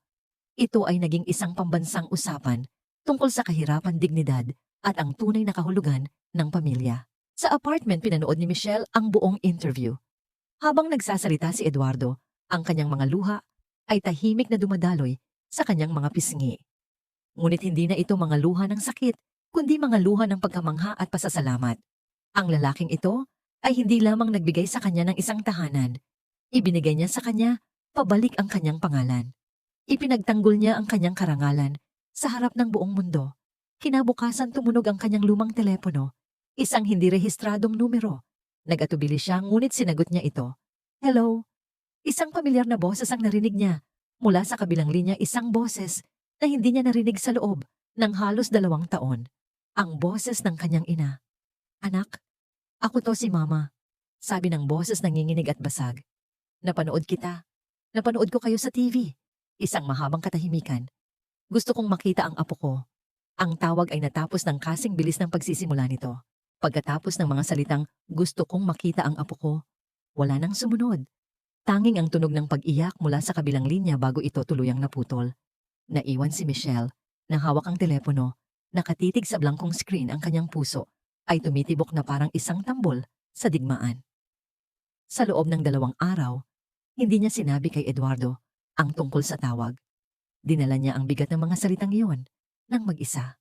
Ito ay naging isang pambansang usapan tungkol sa kahirapan, dignidad at ang tunay na kahulugan ng pamilya. Sa apartment, pinanood ni Michelle ang buong interview. Habang nagsasalita si Eduardo, ang kanyang mga luha ay tahimik na dumadaloy sa kanyang mga pisngi. Ngunit hindi na ito mga luha ng sakit, kundi mga luha ng pagkamangha at pasasalamat. Ang lalaking ito ay hindi lamang nagbigay sa kanya ng isang tahanan. Ibinigay niya sa kanya pabalik ang kanyang pangalan. Ipinagtanggol niya ang kanyang karangalan sa harap ng buong mundo. Kinabukasan tumunog ang kanyang lumang telepono. Isang hindi rehistradong numero. Nag-atubili siya ngunit sinagot niya ito. Hello? Isang pamilyar na boses ang narinig niya. Mula sa kabilang linya isang boses na hindi niya narinig sa loob ng halos 2 taon. Ang boses ng kanyang ina. Anak, ako to si Mama. Sabi ng boses nanginginig at basag. Napanood kita. Napanood ko kayo sa TV. Isang mahabang katahimikan. Gusto kong makita ang apo ko. Ang tawag ay natapos ng kasing bilis ng pagsisimula nito. Pagkatapos ng mga salitang, gusto kong makita ang apo ko, wala nang sumunod. Tanging ang tunog ng pag-iyak mula sa kabilang linya bago ito tuluyang naputol. Naiwan si Michelle, na hawak ang telepono, nakatitig sa blangkong screen ang kanyang puso, ay tumitibok na parang isang tambol sa digmaan. Sa loob ng 2 araw, hindi niya sinabi kay Eduardo ang tungkol sa tawag. Dinala niya ang bigat ng mga salitang iyon nang mag-isa.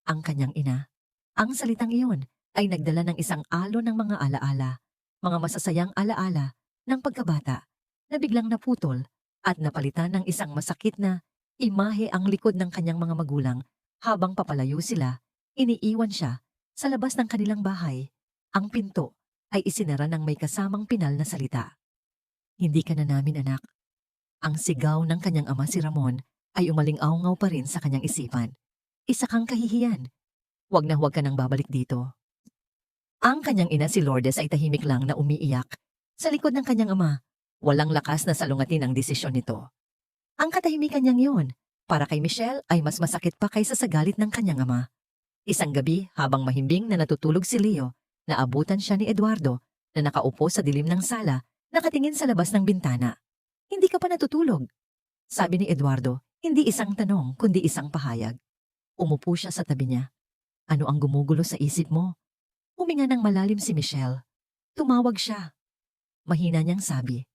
Ang kanyang ina, ang salitang iyon ay nagdala ng isang alon ng mga alaala, mga masasayang alaala ng pagkabata na biglang naputol at napalitan ng isang masakit na imahe ang likod ng kanyang mga magulang habang papalayo sila, iniiwan siya sa labas ng kanilang bahay. Ang pinto ay isinara ng may kasamang pinal na salita. Hindi ka na namin anak. Ang sigaw ng kanyang ama si Ramon ay umaling-awngaw pa rin sa kanyang isipan. Isa kang kahihiyan. Huwag na huwag ka nang babalik dito. Ang kanyang ina si Lourdes ay tahimik lang na umiiyak. Sa likod ng kanyang ama, walang lakas na salungatin ang desisyon nito. Ang katahimikan niyang yun, para kay Michelle ay mas masakit pa kaysa sa galit ng kanyang ama. Isang gabi habang mahimbing na natutulog si Leo, naabutan siya ni Eduardo na nakaupo sa dilim ng sala, nakatingin sa labas ng bintana. Hindi ka pa natutulog? Sabi ni Eduardo, hindi isang tanong kundi isang pahayag. Umupo siya sa tabi niya. Ano ang gumugulo sa isip mo? Huminga ng malalim si Michelle. Tumawag siya. Mahina niyang sabi,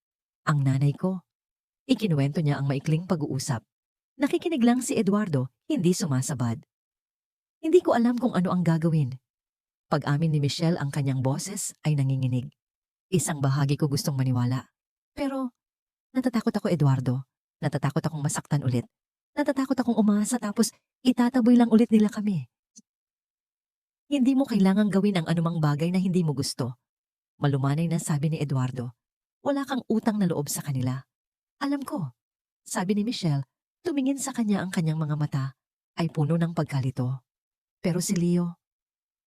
ang nanay ko. Ikinuwento niya ang maikling pag-uusap. Nakikinig lang si Eduardo, hindi sumasabad. Hindi ko alam kung ano ang gagawin. Pag-amin ni Michelle ang kanyang boses ay nanginginig. Isang bahagi ko gustong maniwala. Pero, natatakot ako Eduardo. Natatakot akong masaktan ulit. Natatakot akong umasa tapos itataboy lang ulit nila kami. Hindi mo kailangang gawin ang anumang bagay na hindi mo gusto. Malumanay na sabi ni Eduardo. Wala kang utang na loob sa kanila. Alam ko. Sabi ni Michelle, tumingin sa kanya ang kanyang mga mata ay puno ng pagkalito. Pero si Leo,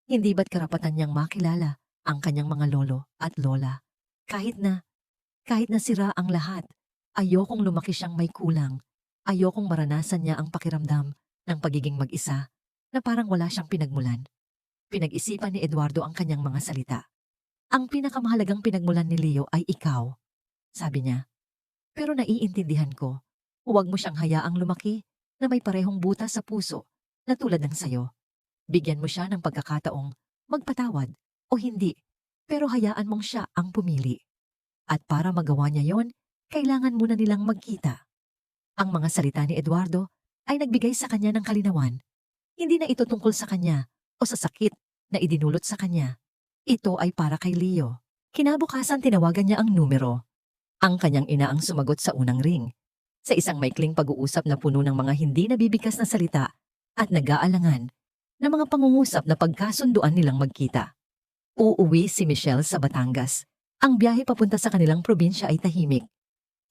hindi ba't karapatan niyang makilala ang kanyang mga lolo at lola? Kahit na sira ang lahat, ayokong lumaki siyang may kulang. Ayokong maranasan niya ang pakiramdam ng pagiging mag-isa na parang wala siyang pinagmulan. Pinag-isipan ni Eduardo ang kanyang mga salita. Ang pinakamahalagang pinagmulan ni Leo ay ikaw, sabi niya. Pero naiintindihan ko, huwag mo siyang hayaang lumaki na may parehong butas sa puso na tulad ng sayo. Bigyan mo siya ng pagkakataong magpatawad o hindi, pero hayaan mong siya ang pumili. At para magawa niya yon, kailangan muna nilang magkita. Ang mga salita ni Eduardo ay nagbigay sa kanya ng kalinawan. Hindi na ito tungkol sa kanya o sa sakit na idinulot sa kanya. Ito ay para kay Leo. Kinabukasan tinawagan niya ang numero. Ang kanyang ina ang sumagot sa unang ring. Sa isang maikling pag-uusap na puno ng mga hindi nabibigkas na salita at nag-aalangan na mga pangungusap na pagkasunduan nilang magkita. Uuwi si Michelle sa Batangas. Ang biyahe papunta sa kanilang probinsya ay tahimik.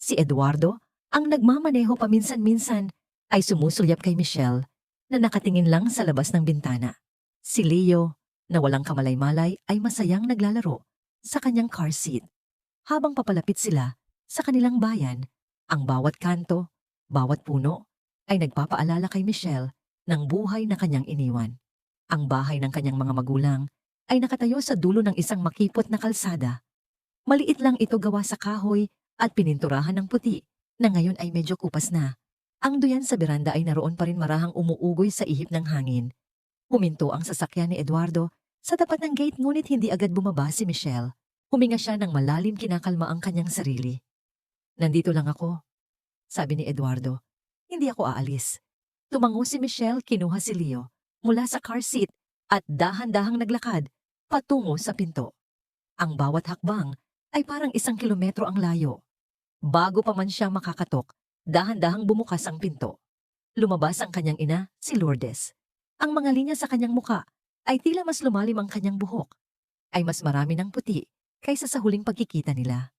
Si Eduardo, ang nagmamaneho paminsan-minsan, ay sumusulyap kay Michelle na nakatingin lang sa labas ng bintana. Si Leo, na walang kamalay-malay ay masayang naglalaro sa kanyang car seat. Habang papalapit sila sa kanilang bayan, ang bawat kanto, bawat puno, ay nagpapaalala kay Michelle ng buhay na kanyang iniwan. Ang bahay ng kanyang mga magulang ay nakatayo sa dulo ng isang makipot na kalsada. Maliit lang ito gawa sa kahoy at pininturahan ng puti na ngayon ay medyo kupas na. Ang duyan sa beranda ay naroon pa rin marahang umuugoy sa ihip ng hangin. Huminto ang sasakyan ni Eduardo sa tapat ng gate ngunit hindi agad bumaba si Michelle. Huminga siya ng malalim kinakalma ang kanyang sarili. Nandito lang ako, sabi ni Eduardo. Hindi ako aalis. Tumango si Michelle, kinuha si Leo mula sa car seat at dahan-dahang naglakad patungo sa pinto. Ang bawat hakbang ay parang 1 kilometro ang layo. Bago pa man siya makakatok, dahan-dahang bumukas ang pinto. Lumabas ang kanyang ina, si Lourdes. Ang mga linya sa kanyang muka ay tila mas lumalim, ang kanyang buhok ay mas marami ng puti kaysa sa huling pagkikita nila.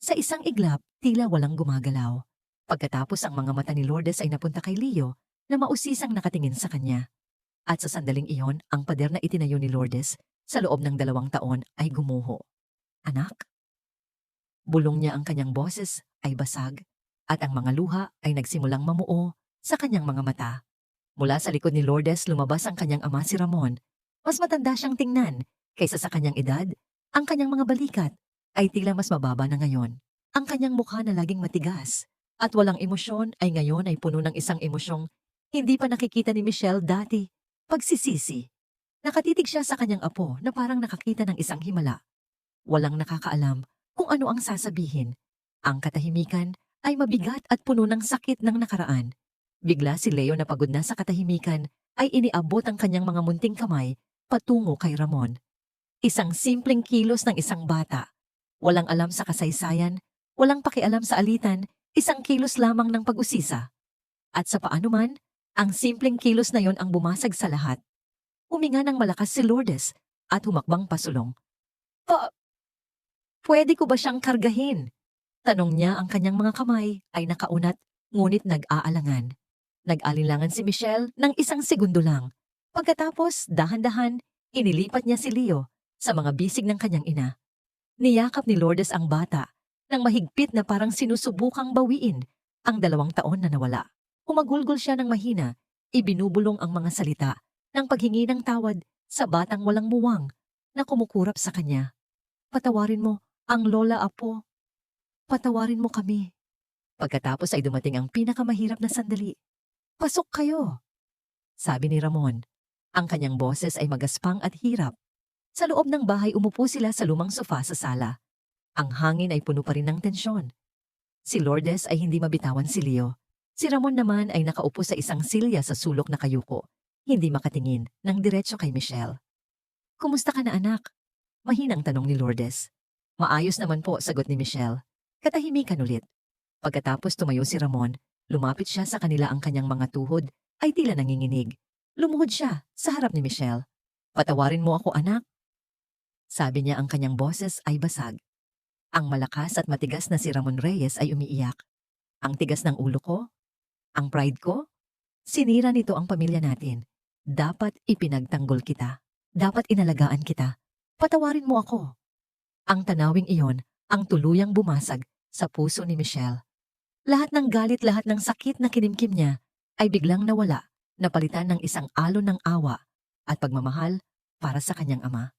Sa isang iglap, tila walang gumagalaw. Pagkatapos ang mga mata ni Lourdes ay napunta kay Leo na mausisang nakatingin sa kanya. At sa sandaling iyon, ang pader na itinayo ni Lourdes sa loob ng 2 taon ay gumuho. Anak? Bulong niya, ang kanyang boses ay basag at ang mga luha ay nagsimulang mamuo sa kanyang mga mata. Mula sa likod ni Lourdes lumabas ang kanyang ama, si Ramon. Mas matanda siyang tingnan kaysa sa kanyang edad. Ang kanyang mga balikat ay tila mas mababa na ngayon. Ang kanyang mukha na laging matigas at walang emosyon ay ngayon ay puno ng isang emosyong hindi pa nakikita ni Michelle dati. Pagsisisi. Nakatitig siya sa kanyang apo na parang nakakita ng isang himala. Walang nakakaalam kung ano ang sasabihin. Ang katahimikan ay mabigat at puno ng sakit ng nakaraan. Bigla si Leo na pagod na sa katahimikan ay iniabot ang kanyang mga munting kamay patungo kay Ramon. Isang simpleng kilos ng isang bata. Walang alam sa kasaysayan, walang pakialam sa alitan, isang kilos lamang ng pag-usisa. At sa paano man, ang simpleng kilos na yon ang bumasag sa lahat. Huminga ng malakas si Lourdes at humakbang pasulong. Pwede ko ba siyang kargahin? Tanong niya, ang kanyang mga kamay ay nakaunat ngunit nag-aalangan. Nag-alinlangan si Michelle ng isang segundo lang. Pagkatapos, dahan-dahan, inilipat niya si Leo sa mga bisig ng kanyang ina. Niyakap ni Lourdes ang bata nang mahigpit na parang sinusubukang bawiin ang 2 taon na nawala. Humagulgol siya ng mahina, ibinubulong ang mga salita ng paghingi ng tawad sa batang walang muwang na kumukurap sa kanya. Patawarin mo ang lola, apo. Patawarin mo kami. Pagkatapos ay dumating ang pinakamahirap na sandali. Pasok kayo, sabi ni Ramon. Ang kanyang boses ay magaspang at hirap. Sa loob ng bahay umupo sila sa lumang sofa sa sala. Ang hangin ay puno pa rin ng tensyon. Si Lourdes ay hindi mabitawan si Leo. Si Ramon naman ay nakaupo sa isang silya sa sulok na kayuko, hindi makatingin ng diretso kay Michelle. Kumusta ka na, anak? Mahinang tanong ni Lourdes. Maayos naman po, sagot ni Michelle. Katahimikan ulit. Pagkatapos tumayo si Ramon, lumapit siya sa kanila, ang kanyang mga tuhod ay tila nanginginig. Lumuhod siya sa harap ni Michelle. Patawarin mo ako, anak. Sabi niya, ang kanyang boses ay basag. Ang malakas at matigas na si Ramon Reyes ay umiiyak. Ang tigas ng ulo ko, ang pride ko, sinira nito ang pamilya natin. Dapat ipinagtanggol kita. Dapat inalagaan kita. Patawarin mo ako. Ang tanawing iyon ang tuluyang bumasag sa puso ni Michelle. Lahat ng galit, lahat ng sakit na kinimkim niya ay biglang nawala, napalitan ng isang alon ng awa at pagmamahal para sa kanyang ama.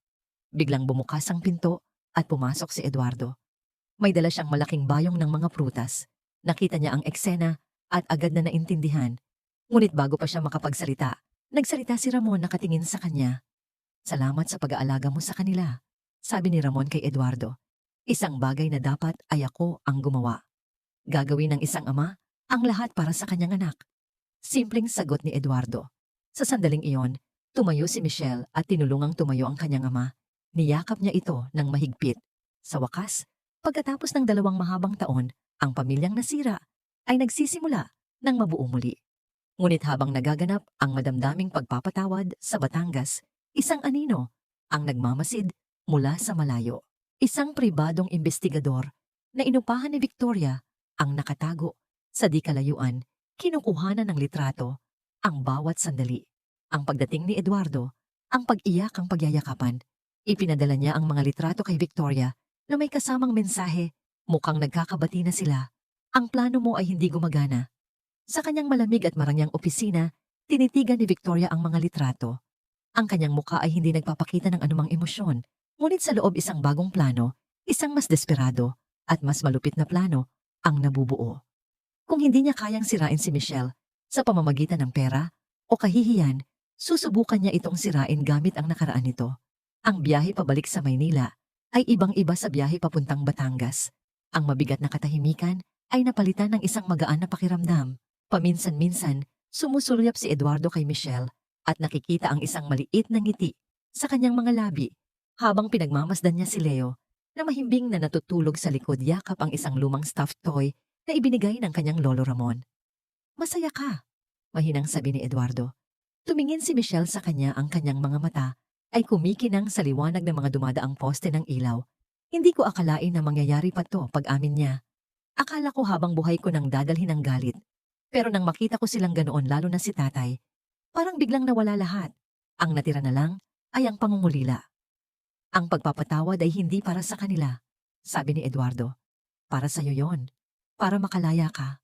Biglang bumukas ang pinto at pumasok si Eduardo. May dala siyang malaking bayong ng mga prutas. Nakita niya ang eksena at agad na naintindihan. Ngunit bago pa siya makapagsalita, nagsalita si Ramon, nakatingin sa kanya. Salamat sa pag-aalaga mo sa kanila, sabi ni Ramon kay Eduardo. Isang bagay na dapat ay ako ang gumawa. Gagawin ng isang ama ang lahat para sa kanyang anak. Simpleng sagot ni Eduardo. Sa sandaling iyon, tumayo si Michelle at tinulungang tumayo ang kanyang ama. Niyakap niya ito ng mahigpit. Sa wakas, pagkatapos ng 2 mahabang taon, ang pamilyang nasira ay nagsisimula ng mabuo muli. Ngunit habang nagaganap ang madamdaming pagpapatawad sa Batangas, isang anino ang nagmamasid mula sa malayo. Isang pribadong investigador na inupahan ni Victoria ang nakatago sa di kalayuan, kinukuhanan ng litrato ang bawat sandali. Ang pagdating ni Eduardo, ang pag-iyak, ang pagyayakapan. Ipinadala niya ang mga litrato kay Victoria na may kasamang mensahe, mukhang nagkakabati na sila. Ang plano mo ay hindi gumagana. Sa kanyang malamig at marangyang opisina, tinitigan ni Victoria ang mga litrato. Ang kanyang mukha ay hindi nagpapakita ng anumang emosyon, ngunit sa loob isang bagong plano, isang mas desperado at mas malupit na plano ang nabubuo. Kung hindi niya kayang sirain si Michelle sa pamamagitan ng pera o kahihiyan, susubukan niya itong sirain gamit ang nakaraan nito. Ang biyahe pabalik sa Maynila ay ibang-iba sa biyahe papuntang Batangas. Ang mabigat na katahimikan ay napalitan ng isang magaan na pakiramdam. Paminsan-minsan, sumusulyap si Eduardo kay Michelle at nakikita ang isang maliit na ngiti sa kanyang mga labi habang pinagmamasdan niya si Leo na mahimbing na natutulog sa likod, yakap ang isang lumang stuffed toy na ibinigay ng kanyang lolo Ramon. Masaya ka, mahinang sabi ni Eduardo. Tumingin si Michelle sa kanya, ang kanyang mga mata ay kumikinang sa liwanag ng mga dumadaang poste ng ilaw. Hindi ko akalain na mangyayari pa to, pag-amin niya. Akala ko habang buhay ko nang dadalhin ang galit. Pero nang makita ko silang ganoon, lalo na si tatay, parang biglang nawala lahat. Ang natira na lang ay ang pangungulila. Ang pagpapatawad ay hindi para sa kanila, sabi ni Eduardo. Para sa'yo yon. Para makalaya ka.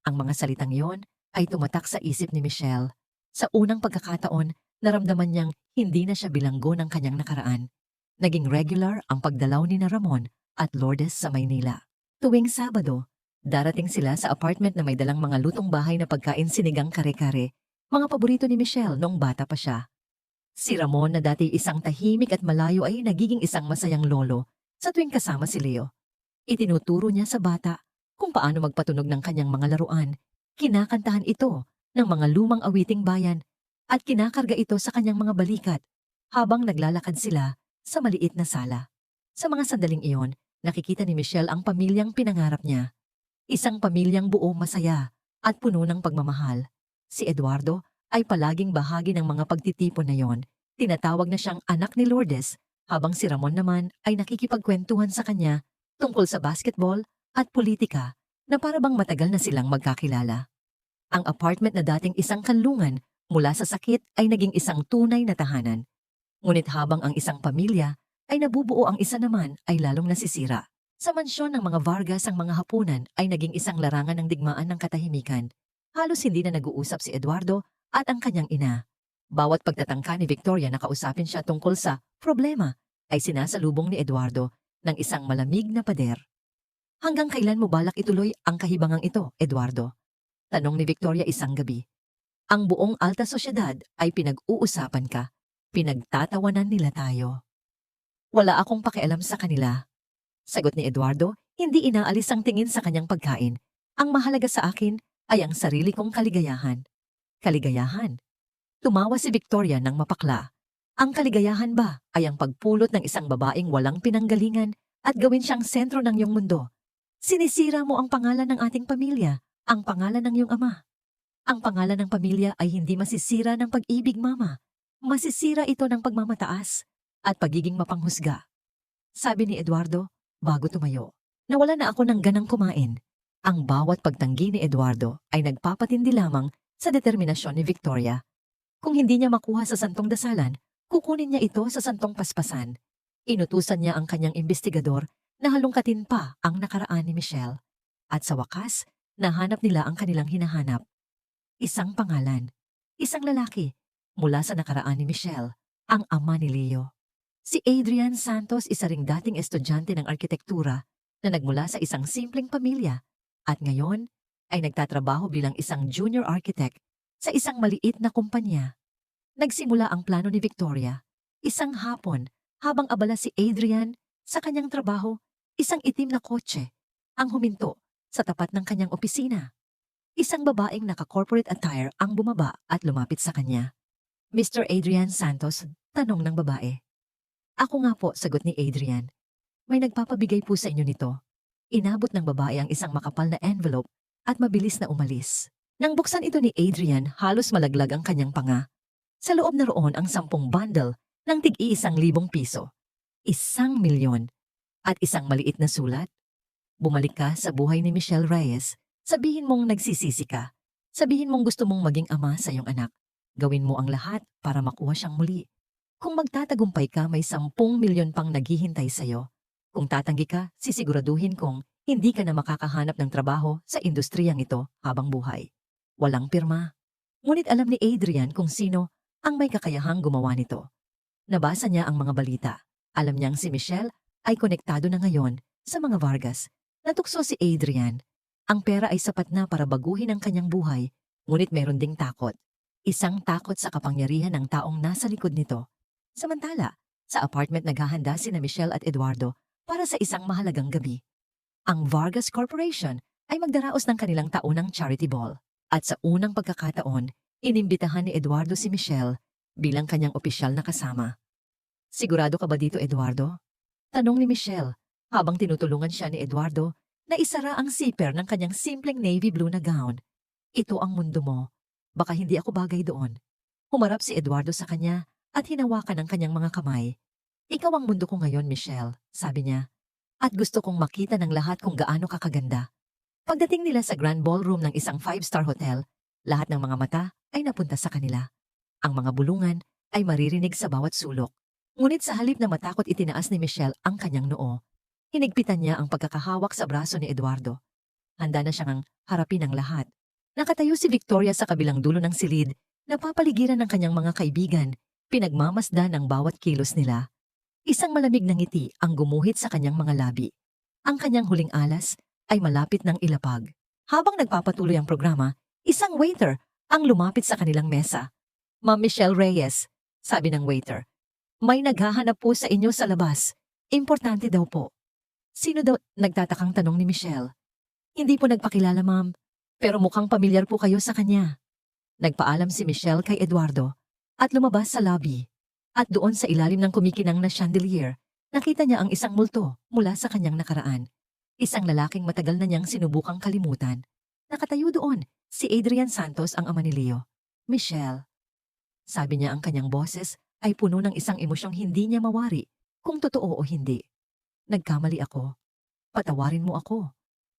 Ang mga salitang yon ay tumatak sa isip ni Michelle. Sa unang pagkakataon, naramdaman niyang hindi na siya bilanggo ng kanyang nakaraan. Naging regular ang pagdalaw ni na Ramon at Lourdes sa Maynila. Tuwing Sabado, darating sila sa apartment na may dalang mga lutong bahay na pagkain, sinigang kare-kare, mga paborito ni Michelle noong bata pa siya. Si Ramon, na dati isang tahimik at malayo, ay nagiging isang masayang lolo sa tuwing kasama si Leo. Itinuturo niya sa bata kung paano magpatunog ng kanyang mga laruan. Kinakantahan ito ng mga lumang awiting bayan at kinakarga ito sa kanyang mga balikat habang naglalakad sila sa maliit na sala. Sa mga sandaling iyon, nakikita ni Michelle ang pamilyang pinangarap niya. Isang pamilyang buo, masaya at puno ng pagmamahal. Si Eduardo ay palaging bahagi ng mga pagtitipon na yon. Tinatawag na siyang anak ni Lourdes, habang si Ramon naman ay nakikipagkwentuhan sa kanya tungkol sa basketball at politika na parabang matagal na silang magkakilala. Ang apartment na dating isang kanlungan mula sa sakit ay naging isang tunay na tahanan. Ngunit habang ang isang pamilya ay nabubuo, ang isa naman ay lalong nasisira. Sa mansyon ng mga Vargas, ang mga hapunan ay naging isang larangan ng digmaan ng katahimikan. Halos hindi na nag-uusap si Eduardo at ang kanyang ina. Bawat pagtatangka ni Victoria na kausapin siya tungkol sa problema ay sinasalubong ni Eduardo ng isang malamig na pader. Hanggang kailan mo balak ituloy ang kahibangang ito, Eduardo? Tanong ni Victoria isang gabi. Ang buong alta sosyedad ay pinag-uusapan ka. Pinagtatawanan nila tayo. Wala akong pakialam sa kanila. Sagot ni Eduardo, hindi inaalis ang tingin sa kanyang pagkain. Ang mahalaga sa akin ay ang sarili kong kaligayahan. Kaligayahan? Tumawa si Victoria ng mapakla. Ang kaligayahan ba ay ang pagpulot ng isang babaeng walang pinanggalingan at gawin siyang sentro ng iyong mundo? Sinisira mo ang pangalan ng ating pamilya, ang pangalan ng iyong ama. Ang pangalan ng pamilya ay hindi masisira ng pag-ibig, Mama. Masisira ito ng pagmamataas at pagiging mapanghusga. Sabi ni Eduardo bago tumayo. Nawala na ako ng ganang kumain. Ang bawat pagtanggi ni Eduardo ay nagpapatindi lamang sa determinasyon ni Victoria. Kung hindi niya makuha sa santong dasalan, kukunin niya ito sa santong paspasan. Inutusan niya ang kanyang investigador na halongkatin pa ang nakaraan ni Michelle. At sa wakas, nahanap nila ang kanilang hinahanap. Isang pangalan, isang lalaki, mula sa nakaraan ni Michelle, ang ama ni Leo. Si Adrian Santos, isa ring dating estudyante ng arkitektura na nagmula sa isang simpleng pamilya at ngayon ay nagtatrabaho bilang isang junior architect sa isang maliit na kumpanya. Nagsimula ang plano ni Victoria. Isang hapon, habang abala si Adrian sa kanyang trabaho, isang itim na kotse ang huminto sa tapat ng kanyang opisina. Isang babaeng naka-corporate attire ang bumaba at lumapit sa kanya. Mr. Adrian Santos, tanong ng babae. Ako nga po, sagot ni Adrian. May nagpapabigay po sa inyo nito. Inabot ng babae ang isang makapal na envelope at mabilis na umalis. Nang buksan ito ni Adrian, halos malaglag ang kanyang panga. Sa loob na roon ang 10 bundle ng tig-1,000 piso. 1,000,000 at isang maliit na sulat. Bumalik ka sa buhay ni Michelle Reyes. Sabihin mong nagsisisi ka. Sabihin mong gusto mong maging ama sa iyong anak. Gawin mo ang lahat para makuha siyang muli. Kung magtatagumpay ka, may 10,000,000 pang naghihintay sa iyo. Kung tatanggi ka, sisiguraduhin kong hindi ka na makakahanap ng trabaho sa industriyang ito habang buhay. Walang pirma. Ngunit alam ni Adrian kung sino ang may kakayahang gumawa nito. Nabasa niya ang mga balita. Alam niyang si Michelle ay konektado na ngayon sa mga Vargas. Natukso si Adrian. Ang pera ay sapat na para baguhin ang kanyang buhay, ngunit meron ding takot. Isang takot sa kapangyarihan ng taong nasa likod nito. Samantala, sa apartment naghahanda sina Michelle at Eduardo para sa isang mahalagang gabi. Ang Vargas Corporation ay magdaraos ng kanilang taunang charity ball. At sa unang pagkakataon, inimbitahan ni Eduardo si Michelle bilang kanyang opisyal na kasama. Sigurado ka ba dito, Eduardo? Tanong ni Michelle habang tinutulungan siya ni Eduardo na isara ang zipper ng kanyang simpleng navy blue na gown. Ito ang mundo mo. Baka hindi ako bagay doon. Humarap si Eduardo sa kanya at hinawakan ang kanyang mga kamay. Ikaw ang mundo ko ngayon, Michelle, sabi niya. At gusto kong makita ng lahat kung gaano ka kaganda. Pagdating nila sa grand ballroom ng isang 5-star hotel, lahat ng mga mata ay napunta sa kanila. Ang mga bulungan ay maririnig sa bawat sulok. Ngunit sa halip na matakot itinaas ni Michelle ang kanyang noo. Hinigpitan niya ang pagkakahawak sa braso ni Eduardo. Handa na siyang harapin ang lahat. Nakatayo si Victoria sa kabilang dulo ng silid, napapaligiran ng kanyang mga kaibigan, pinagmamasdan ang bawat kilos nila. Isang malamig na ngiti ang gumuhit sa kanyang mga labi. Ang kanyang huling alas ay malapit ng ilapag. Habang nagpapatuloy ang programa, isang waiter ang lumapit sa kanilang mesa. Ma'am Michelle Reyes, sabi ng waiter, may naghahanap po sa inyo sa labas. Importante daw po. Sino daw? Nagtatakang tanong ni Michelle. Hindi po nagpakilala, ma'am. Pero mukhang pamilyar po kayo sa kanya. Nagpaalam si Michelle kay Eduardo at lumabas sa lobby. At doon sa ilalim ng kumikinang na chandelier, nakita niya ang isang multo mula sa kanyang nakaraan. Isang lalaking matagal na niyang sinubukang kalimutan. Nakatayo doon, si Adrian Santos ang ama ni Leo. Michelle. Sabi niya ang kanyang boses ay puno ng isang emosyong hindi niya mawari kung totoo o hindi. Nagkamali ako. Patawarin mo ako.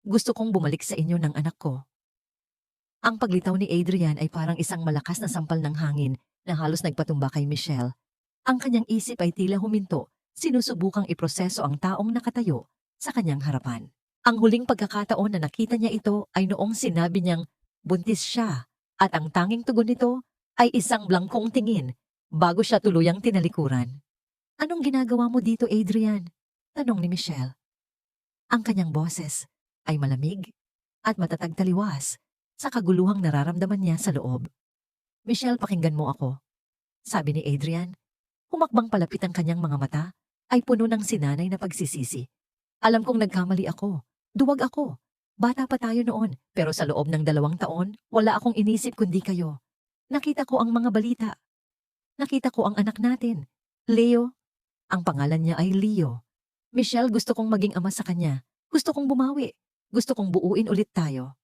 Gusto kong bumalik sa inyo ng anak ko. Ang paglitaw ni Adrian ay parang isang malakas na sampal ng hangin na halos nagpatumba kay Michelle. Ang kanyang isip ay tila huminto, sinusubukang iproseso ang taong nakatayo sa kanyang harapan. Ang huling pagkakataon na nakita niya ito ay noong sinabi niyang buntis siya at ang tanging tugon nito ay isang blangkong tingin bago siya tuluyang tinalikuran. Anong ginagawa mo dito, Adrian? Tanong ni Michelle. Ang kanyang boses ay malamig at matatag taliwas sa kaguluhang nararamdaman niya sa loob. Michelle, pakinggan mo ako, sabi ni Adrian. Humakbang palapit ang kanyang mga mata ay puno ng sinanay na pagsisisi. Alam kong nagkamali ako. Duwag ako. Bata pa tayo noon, pero sa loob ng 2 taon, wala akong inisip kundi kayo. Nakita ko ang mga balita. Nakita ko ang anak natin. Leo. Ang pangalan niya ay Leo. Michelle, gusto kong maging ama sa kanya. Gusto kong bumawi. Gusto kong buuin ulit tayo.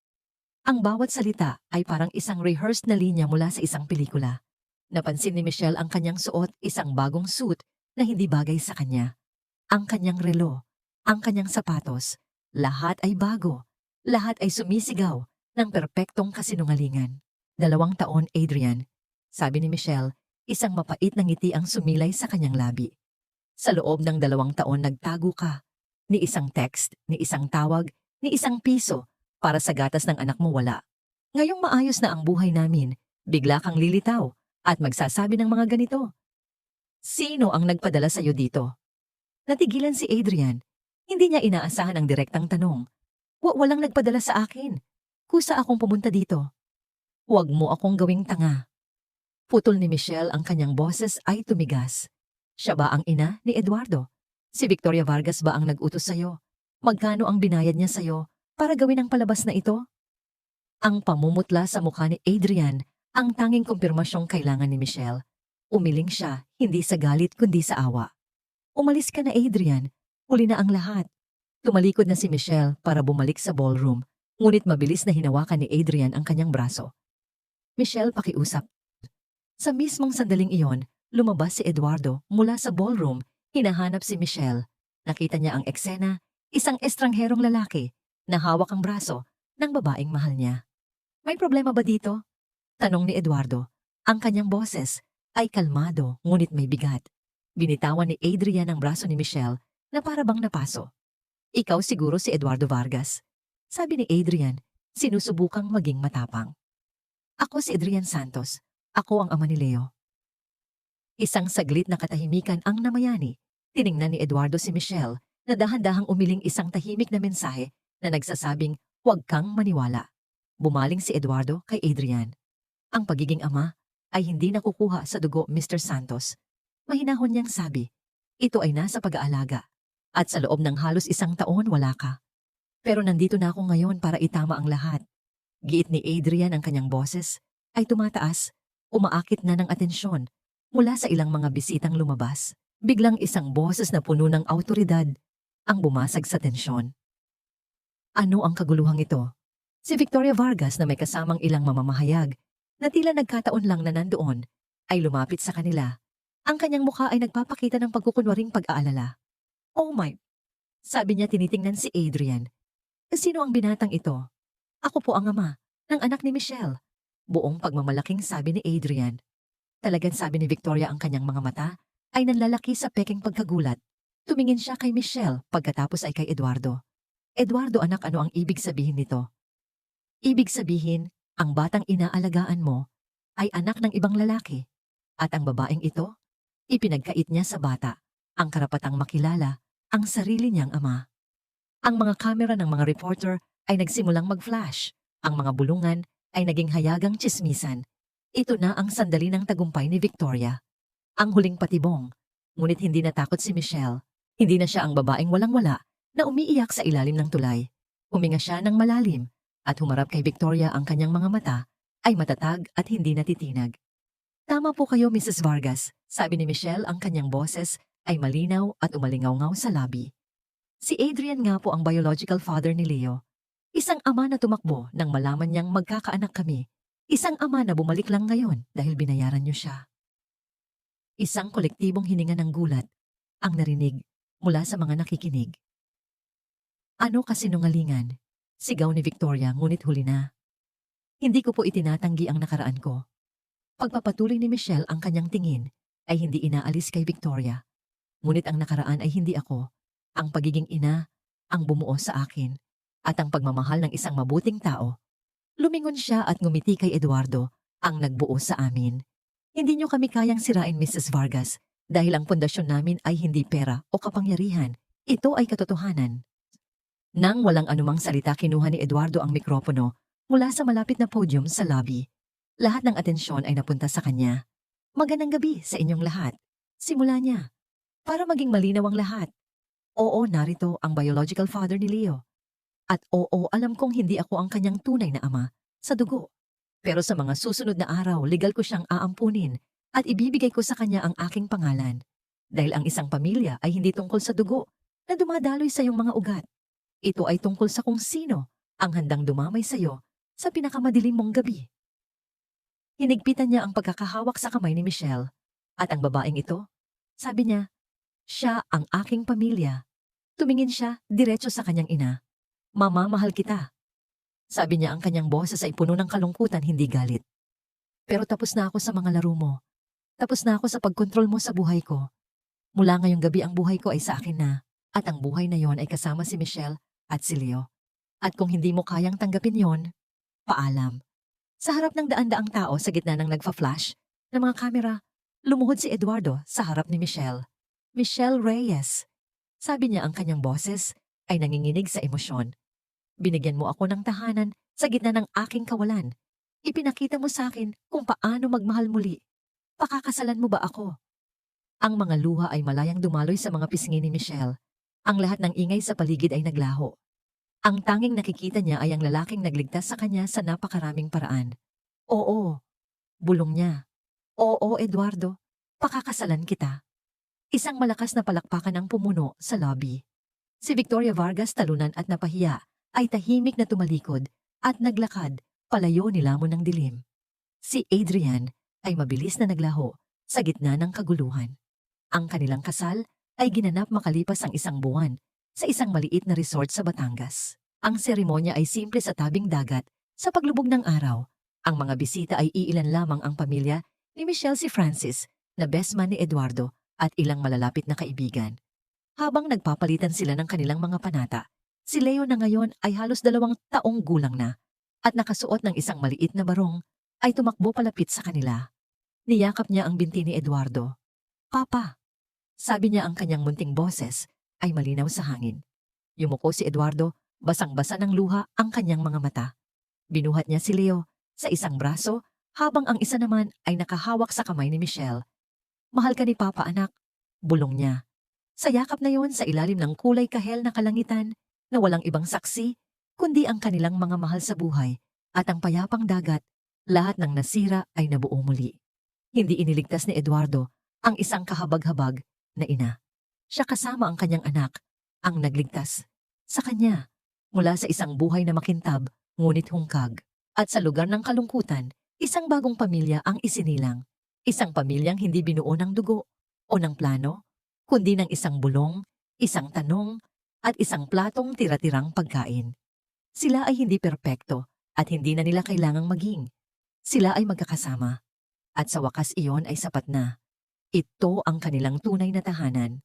Ang bawat salita ay parang isang rehearsed na linya mula sa isang pelikula. Napansin ni Michelle ang kanyang suot, isang bagong suit na hindi bagay sa kanya. Ang kanyang relo, ang kanyang sapatos, lahat ay bago. Lahat ay sumisigaw ng perpektong kasinungalingan. 2 taon, Adrian, sabi ni Michelle, isang mapait na ngiti ang sumilay sa kanyang labi. Sa loob ng 2 taon nagtago ka. Ni isang text, ni isang tawag, ni isang piso para sa gatas ng anak mo wala. Ngayong maayos na ang buhay namin, bigla kang lilitaw at magsasabi ng mga ganito. Sino ang nagpadala sa iyo dito? Natigilan si Adrian. Hindi niya inaasahan ang direktang tanong. Walang nagpadala sa akin. Kusa akong pumunta dito. Huwag mo akong gawing tanga. Putol ni Michelle, ang kanyang boses ay tumigas. Siya ba ang ina ni Eduardo? Si Victoria Vargas ba ang nag-utos sa iyo? Magkano ang binayad niya sa iyo para gawin ang palabas na ito? Ang pamumutla sa mukha ni Adrian ang tanging kumpirmasyong kailangan ni Michelle. Umiling siya, hindi sa galit kundi sa awa. Umalis ka na, Adrian. Huli na ang lahat. Tumalikod na si Michelle para bumalik sa ballroom, ngunit mabilis na hinawakan ni Adrian ang kanyang braso. Michelle, pakiusap. Sa mismong sandaling iyon, lumabas si Eduardo mula sa ballroom, hinahanap si Michelle. Nakita niya ang eksena, isang estrangherong lalaki na hawak ang braso ng babaeng mahal niya. May problema ba dito? Tanong ni Eduardo. Ang kanyang boses ay kalmado ngunit may bigat. Binitawan ni Adrian ang braso ni Michelle na para bang napaso. Ikaw siguro si Eduardo Vargas. Sabi ni Adrian, sinusubukang maging matapang. Ako si Adrian Santos. Ako ang ama ni Leo. Isang saglit na katahimikan ang namayani. Tiningnan ni Eduardo si Michelle na dahan-dahang umiling isang tahimik na mensahe na nagsasabing huwag kang maniwala. Bumaling si Eduardo kay Adrian. Ang pagiging ama ay hindi nakukuha sa dugo, Mr. Santos. Mahinahon niyang sabi, ito ay nasa pag-aalaga. At sa loob ng halos 1 taon wala ka. Pero nandito na ako ngayon para itama ang lahat. Giit ni Adrian, ang kanyang boses ay tumataas, umaakit na ng atensyon mula sa ilang mga bisitang lumabas. Biglang isang boses na puno ng awtoridad ang bumasag sa tensyon. Ano ang kaguluhang ito? Si Victoria Vargas na may kasamang ilang mamamahayag na tila nagkataon lang na nandoon, ay lumapit sa kanila. Ang kanyang mukha ay nagpapakita ng pagkukunwaring pag-aalala. "Oh my," sabi niya tinitingnan si Adrian. "Sino ang binatang ito?" "Ako po ang ama ng anak ni Michelle." Buong pagmamalaking sabi ni Adrian. Talagang sabi ni Victoria ang kanyang mga mata ay nanlalaki sa peking pagkagulat. Tumingin siya kay Michelle pagkatapos ay kay Eduardo. "Eduardo anak, ano ang ibig sabihin nito?" "Ibig sabihin, ang batang inaalagaan mo ay anak ng ibang lalaki. At ang babaeng ito, ipinagkait niya sa bata ang karapatang makilala ang sarili niyang ama." Ang mga kamera ng mga reporter ay nagsimulang mag-flash. Ang mga bulungan ay naging hayagang tsismisan. Ito na ang sandali ng tagumpay ni Victoria. Ang huling patibong. Ngunit hindi natakot si Michelle. Hindi na siya ang babaeng walang-wala na umiiyak sa ilalim ng tulay. Huminga siya ng malalim at humarap kay Victoria. Ang kanyang mga mata ay matatag at hindi natitinag. "Tama po kayo, Mrs. Vargas," sabi ni Michelle. Ang kanyang boses ay malinaw at umalingaw-ngaw sa labi. Si Adrian nga po ang biological father ni Leo. Isang ama na tumakbo nang malaman niyang magkakaanak kami. Isang ama na bumalik lang ngayon dahil binayaran niyo siya. Isang kolektibong hininga ng gulat ang narinig mula sa mga nakikinig. "Ano kasinungalingan?" sigaw ni Victoria, ngunit huli na. "Hindi ko po itinatanggi ang nakaraan ko." Pagpapatuloy ni Michelle, ang kanyang tingin ay hindi inaalis kay Victoria. "Ngunit ang nakaraan ay hindi ako. Ang pagiging ina ang bumuo sa akin at ang pagmamahal ng isang mabuting tao." Lumingon siya at ngumiti kay Eduardo, "Ang nagbuo sa amin. Hindi niyo kami kayang sirain, Mrs. Vargas, dahil ang pundasyon namin ay hindi pera o kapangyarihan. Ito ay katotohanan." Nang walang anumang salita, kinuha ni Eduardo ang mikropono mula sa malapit na podium sa lobby. Lahat ng atensyon ay napunta sa kanya. "Magandang gabi sa inyong lahat." Simula niya. "Para maging malinaw ang lahat. Oo, narito ang biological father ni Leo. At oo, alam kong hindi ako ang kanyang tunay na ama sa dugo. Pero sa mga susunod na araw, legal ko siyang aampunin at ibibigay ko sa kanya ang aking pangalan. Dahil ang isang pamilya ay hindi tungkol sa dugo na dumadaloy sa iyong mga ugat. Ito ay tungkol sa kung sino ang handang dumamay sa iyo sa pinakamadilim mong gabi." Hinigpitan niya ang pagkakahawak sa kamay ni Michelle. "At ang babaeng ito?" sabi niya. "Siya ang aking pamilya." Tumingin siya diretso sa kanyang ina. "Mama, mahal kita." Sabi niya, ang kanyang boses ay puno ng kalungkutan, hindi galit. "Pero tapos na ako sa mga laro mo. Tapos na ako sa pagkontrol mo sa buhay ko. Mula ngayong gabi ang buhay ko ay sa akin na. At ang buhay na yon ay kasama si Michelle at si Leo. At kung hindi mo kayang tanggapin yon, paalam." Sa harap ng daan-daang tao sa gitna ng nagfa-flash ng mga kamera, lumuhod si Eduardo sa harap ni Michelle. "Michelle Reyes," sabi niya, ang kanyang boses ay nanginginig sa emosyon. "Binigyan mo ako ng tahanan sa gitna ng aking kawalan. Ipinakita mo sa akin kung paano magmahal muli. Pakakasalan mo ba ako?" Ang mga luha ay malayang dumaloy sa mga pisngi ni Michelle. Ang lahat ng ingay sa paligid ay naglaho. Ang tanging nakikita niya ay ang lalaking nagligtas sa kanya sa napakaraming paraan. "Oo," bulong niya. "Oo, Eduardo, pakakasalan kita." Isang malakas na palakpakan ang pumuno sa lobby. Si Victoria Vargas, talunan at napahiya, ay tahimik na tumalikod at naglakad palayo nilamon ng dilim. Si Adrian ay mabilis na naglaho sa gitna ng kaguluhan. Ang kanilang kasal ay ginanap makalipas ang isang buwan sa isang maliit na resort sa Batangas. Ang seremonya ay simple sa tabing dagat sa paglubog ng araw. Ang mga bisita ay iilan lamang, ang pamilya ni Michelle, si Francis na best man ni Eduardo at ilang malalapit na kaibigan. Habang nagpapalitan sila ng kanilang mga panata, si Leo na ngayon ay halos 2 taong gulang na at nakasuot ng isang maliit na barong ay tumakbo palapit sa kanila. Niyakap niya ang binti ni Eduardo. "Papa," sabi niya, ang kanyang munting boses ay malinaw sa hangin. Yumuko si Eduardo, basang-basa ng luha ang kanyang mga mata. Binuhat niya si Leo sa isang braso habang ang isa naman ay nakahawak sa kamay ni Michelle. "Mahal ka ni Papa, anak," bulong niya. Sa yakap na yon, sa ilalim ng kulay kahel na kalangitan na walang ibang saksi kundi ang kanilang mga mahal sa buhay at ang payapang dagat, lahat ng nasira ay nabuo muli. Hindi iniligtas ni Eduardo ang isang kahabag-habag na ina. Siya kasama ang kanyang anak ang nagligtas sa kanya mula sa isang buhay na makintab ngunit hungkag. At sa lugar ng kalungkutan, isang bagong pamilya ang isinilang. Isang pamilyang hindi binuo ng dugo o ng plano, kundi ng isang bulong, isang tanong, at isang platong tira-tirang pagkain. Sila ay hindi perpekto at hindi na nila kailangang maging. Sila ay magkakasama. At sa wakas iyon ay sapat na. Ito ang kanilang tunay na tahanan.